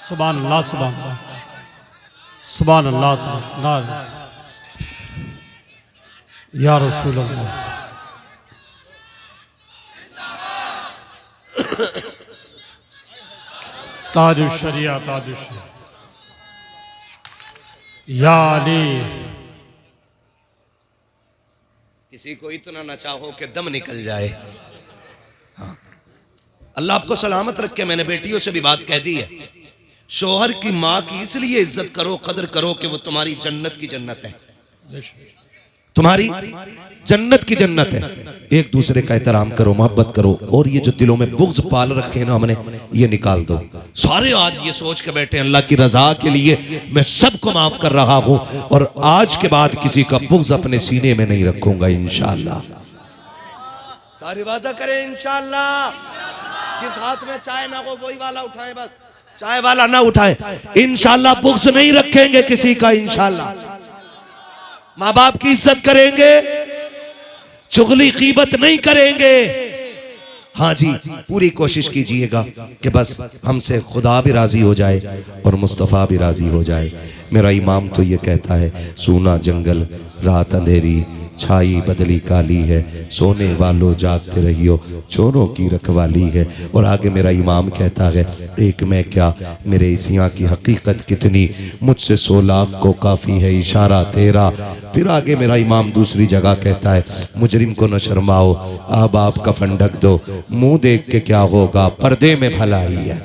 सुभान अल्लाह सुभान सुभान अल्लाह सुभान अल्लाह या रसूल अल्लाह। ताजुश शरिया ताजुश या अली। किसी को इतना न चाहो कि दम निकल जाए। हाँ, अल्लाह आपको सलामत रखे। मैंने बेटियों से भी बात कह दी है, शोहर की माँ की इसलिए इज्जत करो, कदर करो कि वो तुम्हारी जन्नत की जन्नत है, तुम्हारी जन्नत की जन्नत है। एक दूसरे का एहतराम करो, मोहब्बत करो, और ये जो दिलों में बुग़्ज़ पाल रखे हैं ना हमने, ये निकाल दो। सारे आज ये सोच के बैठे अल्लाह की रजा के लिए मैं सबको माफ कर रहा हूं और आज के बाद किसी का बुग़्ज़ अपने सीने में नहीं रखूंगा इंशाअल्लाह। सारे वादा करें इंशाअल्लाह। जिस हाथ में चाय ना हो वही वाला उठाए, बस चाय वाला ना उठाए। इंशाअल्लाह बुग़्ज़ नहीं रखेंगे किसी का इंशाअल्लाह। माँ बाप की इज्जत करेंगे, चुगली ग़ीबत नहीं करेंगे। हाँ जी, पूरी कोशिश कीजिएगा कि बस हमसे खुदा भी राजी हो जाए और मुस्तफ़ा भी राजी हो जाए। मेरा इमाम तो ये कहता है, सूना जंगल रात अंधेरी, छाई बदली काली है, सोने वालों जागते रहियो, चोरों की रखवाली है। और आगे मेरा इमाम कहता है, एक मैं क्या मेरे इस यहाँ की हकीकत कितनी, मुझसे 100 लाख को काफ़ी है इशारा तेरा। फिर आगे मेरा इमाम दूसरी जगह कहता है, मुजरिम को न शर्माओ, अब आप कफन ढक दो, मुंह देख के क्या होगा, पर्दे में भलाई है।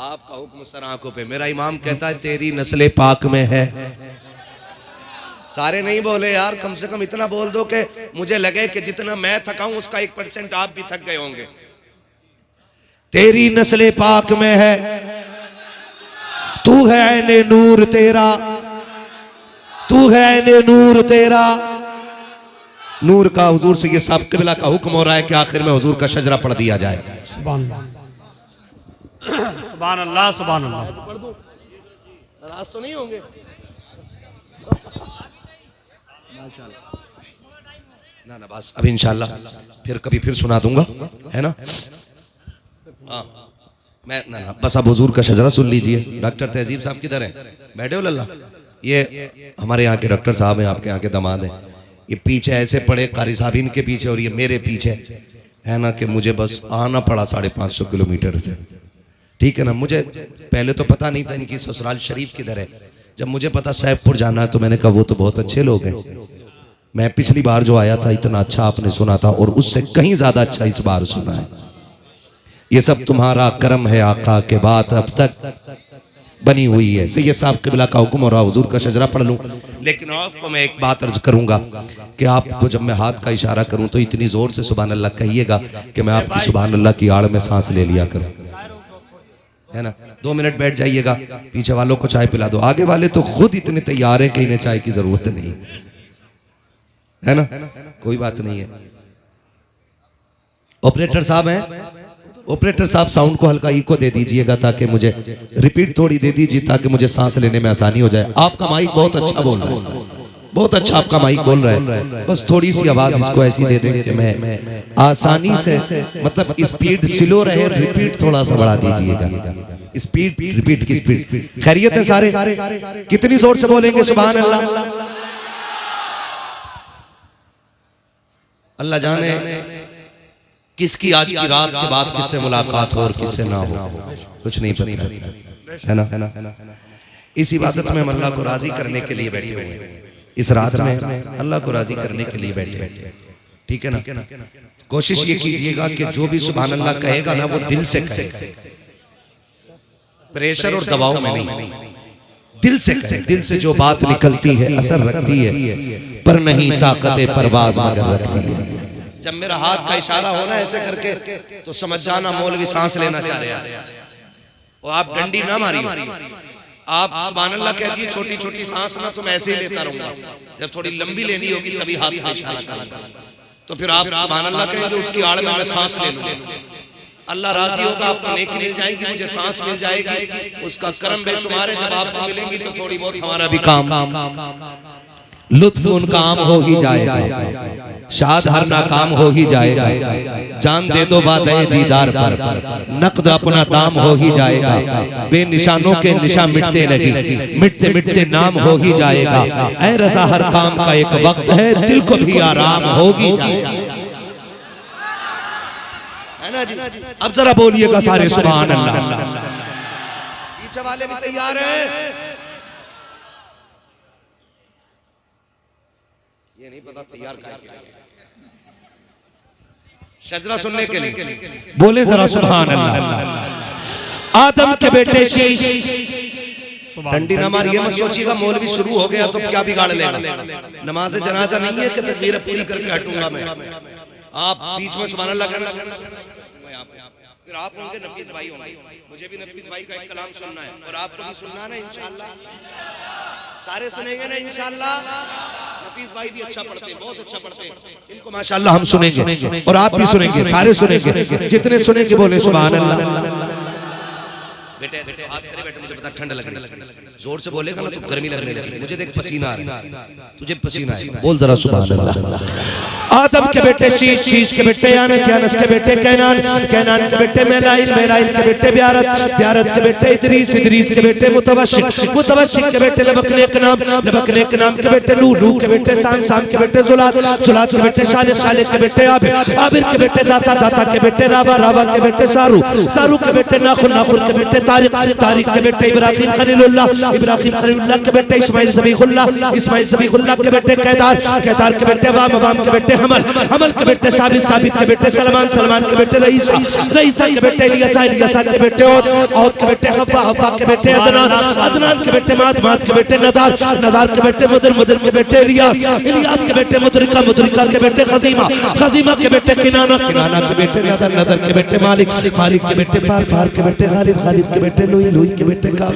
आपका हुक्म सर आंखों पे। मेरा इमाम कहता है, तेरी नस्ले पाक में है। सारे नहीं बोले यार, कम से कम इतना बोल दो कि मुझे लगे कि जितना मैं थका हूं उसका 1% आप भी थक गए होंगे। तेरी नस्ले पाक में है, तू है ऐने नूर तेरा, तू है ऐने नूर तेरा। नूर का हुजूर से ये सब क़िबला का हुक्म हो रहा है कि आखिर में हुजूर का शजरा पढ़ दिया जाए। सुभान अल्लाह सुभान अल्लाह। नाराज तो नहीं होंगे? माशाल्लाह। ना ना बस अब इंशाल्लाह फिर कभी फिर सुना दूंगा, है ना? हाँ मैं ना बस अब हुजूर का शजरा सुन लीजिए। डॉक्टर तहजीब साहब किधर हैं? बैठे हो लल्ला? ये हमारे यहाँ के डॉक्टर साहब हैं, आपके यहाँ के दामाद हैं। ये पीछे ऐसे पड़े कारी साहब इनके पीछे और ये मेरे पीछे, है ना, कि मुझे बस आना पड़ा 550 किलोमीटर से। ठीक है ना? मुझे पहले तो पता नहीं था इनकी ससुराल शरीफ किधर है। जब मुझे पता सैफपुर जाना है तो मैंने कहा वो तो बहुत अच्छे लोग हैं। मैं पिछली बार जो आया था इतना अच्छा आपने सुना था और उससे कहीं ज्यादा अच्छा इस बार सुना है। ये सब तुम्हारा करम है आका के बात अब तक बनी हुई है। सैयद साहब क़िबला का हुक्म और हुजूर का शजरा पढ़ लूं, लेकिन आपको मैं एक बात अर्ज करूंगा कि आपको जब मैं हाथ का इशारा करूं तो इतनी जोर से सुभान अल्लाह कहिएगा कि मैं आपकी सुभान अल्लाह की आड़ में सांस ले लिया करूं, है ना? 2 मिनट बैठ जाइएगा, पीछे वालों को चाय पिला दो। आगे वाले तो खुद इतने तैयार है कि इन्हें चाय की जरूरत नहीं, है ना? कोई बात नहीं है। ऑपरेटर साहब हैं, ऑपरेटर साहब साउंड को हल्का इको दे दीजिएगा ताकि मुझे रिपीट थोड़ी दे दीजिए ताकि मुझे सांस लेने में आसानी हो जाए। आपका माइक बहुत अच्छा बोल रहा है, बहुत अच्छा आपका माइक बोल रहा है, बस थोड़ी सी आवाज इसको ऐसी दे दें कि मैं आसानी से, मतलब स्पीड स्लो रहे, रिपीट थोड़ा सा बढ़ा दीजिएगा। स्पीड रिपीट की स्पीड। खैरियत है सारे? कितनी जोर से बोलेंगे सुभान अल्लाह? अल्लाह जाने किसकी आज की रात के बाद किससे मुलाकात हो और किससे ना हो, कुछ नहीं पता, है ना? इस इबादत में हम अल्लाह को राजी करने के लिए बैठे हुए हैं। इस रात में अल्लाह को राजी करने के लिए बैठे हैं, ठीक है ना? कोशिश ये कीजिएगा कि जो भी सुभान अल्लाह कहेगा ना वो दिल से कहे, प्रेशर और दबाव में नहीं, दिल से कहे। दिल से जो बात निकलती है असर रखती है, पर नहीं ताकत परवाज मगर रखती है। जब मेरा हाथ का इशारा होना ऐसे करके तो समझ जाना मौलवी सांस लेना चाह रहे हैं और आप डंडी ना मारिए। आप सुभान अल्लाह कहती है छोटी छोटी सांस ना, तो मैं ऐसे ही लेता रहूंगा। जब थोड़ी लंबी लेनी होगी तभी हाथ का इशारा करूंगा, तो फिर आप सुभान अल्लाह कहेंगे, उसकी आड़ में मैं सांस ले लूंगा। अल्लाह राजी होगा, आपको नेकी मिल जाएगी, मुझे सांस मिल जाएगी, उसका करम बेशुमार है। जब आपको मिलेंगी तो थोड़ी बहुत हमारा भी काम, लुत्फ उनका आम हो ही जाएगा, शाद हर नाकाम हो ही जाएगा। जान दे दो वादे दीदार पर, नकद अपना दाम हो ही जाएगा। बेनिशानों के निशान मिटते नहीं, मिटते मिटते नाम हो ही जाएगा। ऐ रज़ा हर काम का एक वक्त है, दिल को भी आराम होगी जाएगा, है ना जी? अब जरा बोलिएगा सारे सुभान अल्लाह। पीछे वाले भी तैयार हैं? ये नहीं पता तैयार क्या शजरा सुनने के लिए। बोले जरा सुभान अल्लाह। आदम के बेटे शीश, डंडी ना मारिए, मत सोचिएगा मौलवी शुरू हो गया तो क्या बिगाड़ लेगा। नमाज जनाजा नहीं है कि तकबीर पूरी करके हटूंगा मैं। आप बीच में सुभान अल्लाह करना, फिर आप होंगे नफीस भाई होंगे, मुझे भी नफीस भाई का एक कलाम सुनना है और आपको भी सुनना है ना इंशाल्लाह। सारे सुनेंगे ना इंशाल्लाह? नफीस भाई भी अच्छा पढ़ते हैं, बहुत अच्छा पढ़ते हैं, इनको माशाल्लाह हम सुनेंगे और आप भी सुनेंगे, सारे सुनेंगे। जितने सुनेंगे बोले सुभान अल्लाह। बेटे ऐसे हाथ करे बेटे, मुझे पता ठंड लग रही है, जोर से बोलेगा ना तो गर्मी लगने लगेगी। मुझे देख पसीना आ रहा है, तुझे पसीना आएगा, बोल जरा सुभान अल्लाह। आदम के बेटे शीश, शीश के बेटे यानस, यानस के बेटे कैनान, कैनान के बेटे मेलाइल, मेलाइल के बेटे ब्यारत, ब्यारत के बेटे इदरीस, इदरीस के बेटे मुतवशिक, मुतवशिक के बेटे लबकनेक नाम, लबकनेक नाम के बेटे नूह, नूह के बेटे साम, साम के बेटे जुलात, जुलात के बेटे शालिक, शालिक के बेटे आबिर, आबिर के बेटे दाता, दाता के बेटे रावा, रावा के बेटे सारू, सारू के बेटे नाखुन, नाखुन के बेटे तारिक, तारिक के बेटे इब्राहिम खलीलुल्लाह, इब्राहिम खलीलुल्लाह के बेटे इस्माइल ज़बीहुल्लाह, इस्माइल ज़बीहुल्लाह के बेटे कैदार, कैदार के बेटे वाम, वाम के बेटे हमल, हमल के बेटे साबित, साबित के बेटे सलमान, सलमान के बेटे रईसा, रईसा के बेटे इलियासा, इलियासा के बेटे औद के बेटे हव्वा, हव्वा के बेटे अदनान, अदनान के बेटे माद, माद के बेटे नदार, नदार के बेटे मुदर, मुदर के बेटे इलियास, इलियास के बेटे मुदरिका, मुदरिका के बेटे खदीमा, खदीमा के बेटे किनाना, किनाना के बेटे नदर, नदर के बेटे मालिक, मालिक के बेटे फार, फार के बेटे गालिब, गालिब के बेटे लुई, लुई के बेटे काब।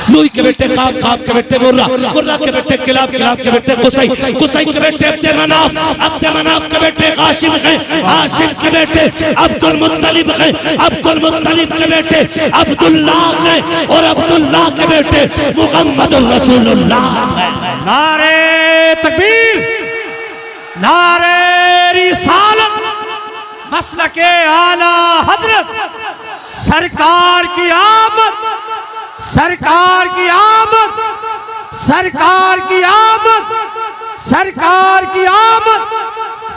लुई के बेटे काब, काब के बेटे मुर्रा, मुर्रा के बेटे किलाब, किलाब के बेटे कुसै, कुसै के बेटे अब्दे मनाफ, अब्दे मनाफ के बेटे हाशिम है, हाशिम के बेटे अब्दुल मुत्तलिब है, अब्दुल मुत्तलिब के बेटे अब्दुल्लाह है और अब्दुल्लाह के बेटे मुहम्मदुर रसूलुल्लाह है। नारे तकबीर, नारे रिसालत, मसलके आला हजरत, सरकार की आमद, सरकार की आमद, सरकार की आमद, सरकार की आमद,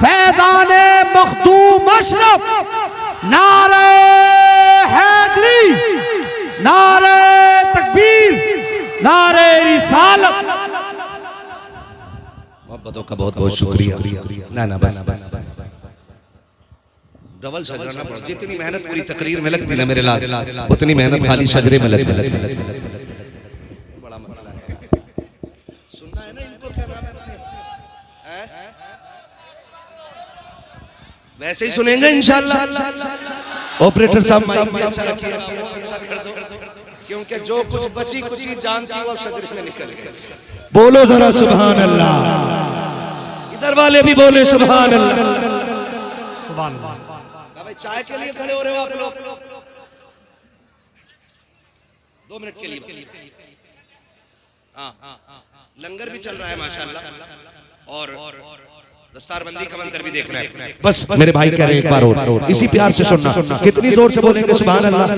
फैज़ाने मखदूम अशरफ, नारे हैदरी, नारे तकबीर, नारे रिसालत। मोहब्बतों का बहुत बहुत शुक्रिया। ना ना बस डबल शजराना पड़, जितनी मेहनत पूरी तकरीर में लगती ना मेरे लाल, उतनी मेहनत खाली शजरे में लगती। बड़ा मसला है, सुनना है ना इनको, क्या नाम है अपने? वैसे ही सुनेंगे इंशाअल्लाह। ऑपरेटर साहब माइक में अच्छा रखिए, अच्छा कर दो, क्योंकि जो कुछ बची कुछ जानती है वो शजरे में निकल गई। बोलो जरा सुभान अल्लाह, इधर वाले भी बोले सुभान अल्लाह, सुभान अल्लाह। भाई चाय के लिए खड़े हो रहे हो आप लोग? 2 मिनट के लिए। हाँ, लंगर भी चल रहा है माशाअल्लाह और दस्तारबंदी का मंजर भी देख रहे हैं। बस मेरे भाई कह रहे हैं एक बार और इसी प्यार से सुनना, कितनी जोर से बोलेंगे सुभान अल्लाह।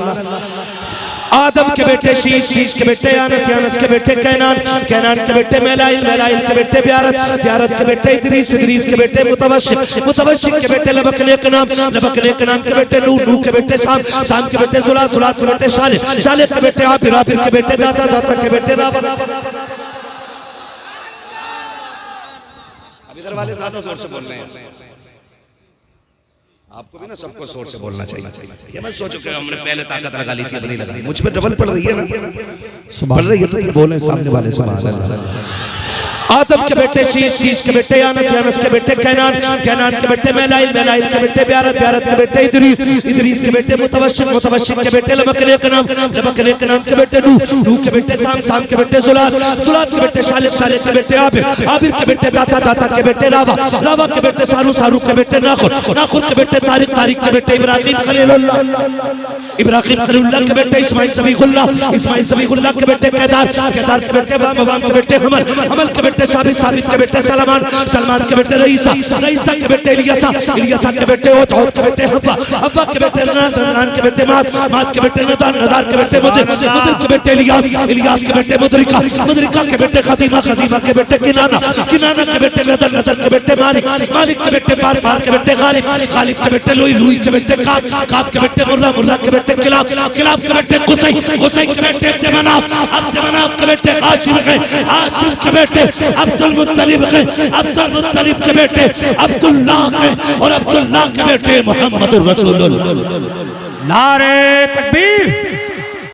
आदम के बेटे शीश, शीश के बेटे यानस, यानस के बेटे कैनान, कैनान के बेटे मेलाइल, मेलाइल के बेटे ब्यारत, ब्यारत के बेटे इदरीस, इदरीस के बेटे मुतवशिक, मुतवशिक के बेटे लबकने के नाम, लबकने के नाम के बेटे नूह, नूह के बेटे शाम, शाम के बेटे जुलात, जुलात के बेटे शालिह, शालिह के बेटे आबिर, आबिर के बेटे दाता, दाता के बेटे राबा। अब इधर वाले ज्यादा जोर से बोल रहे हैं, आपको भी ना सबको जोर से बोलना चाहिए। ये मत सोचो कि हमने पहले ताकत लगा ली थी अब नहीं लगाई, मुझ पे डबल पड़ रही है ना, पड़ रही है तो ये बोले सामने वाले सुभान अल्लाह। आदम के बेटे शीश, शीश के बेटे यानस, यानस के बेटे कैनान, कैनान के बेटे मेलाइल, मेलाइल के बेटे ब्यारत, ब्यारत के बेटे इदरीस, इदरीस के बेटे मुतवशिक, मुतवशिक के बेटे लबकने के नाम, लबकने के नाम के बेटे नूह, नूह के बेटे शाम, शाम के बेटे जुलात, जुलात के बेटे शालिह, शालिह के बेटे आबिर, आबिर के बेटे दाता, दाता के बेटे राबा, राबा के बेटे सारू, सारू के बेटे नाखुर, नाखुर के बेटे तारिक, तारिक के बेटे इब्राहिम खलीलुल्लाह, इब्राहिम खलीलुल्लाह के बेटे इस्माइल ज़बीहुल्लाह, इस्माइल ज़बीहुल्लाह के बेटे केदार, केदार के बेटे वाम, वाम के बेटे हमल, हमल के बेटे साबित, साबित के बेटे सलमान, सलमान के बेटे रईसा, रईसा के बेटे इलियासा, इलियासा के बेटे ओत, ओत के बेटे हव्वा, हव्वा के बेटे रनान, रनान के बेटे मात, मात के बेटे नदार, नदार के बेटे मुदिर, मुदिर के बेटे इलियास, इलियास के बेटे मुदरिका, मुदरिका के बेटे खदीमा, खदीमा के बेटे किनाना, किनाना के बेटे नदर, नदर के बेटे मालिक, मालिक के बेटे पार, पार के बेटे गालिब, गालिब के बेटे लुई, लुई के बेटे काब, काब के बेटे मुर्रा, मुर्रा के बेटे किलाब, किलाब के बेटे कुसै, कुसै के बेटे अब्दे मनाफ, अब्दे मनाफ के बेटे हाशिम है, हाशिम के बेटे अब्दुल मुत्तलिब है, अब्दुल मुत्तलिब के बेटे अब्दुल्लाह है और अब्दुल्लाह के बेटे मुहम्मदुर रसूलुल्लाह। नारे तकबीर,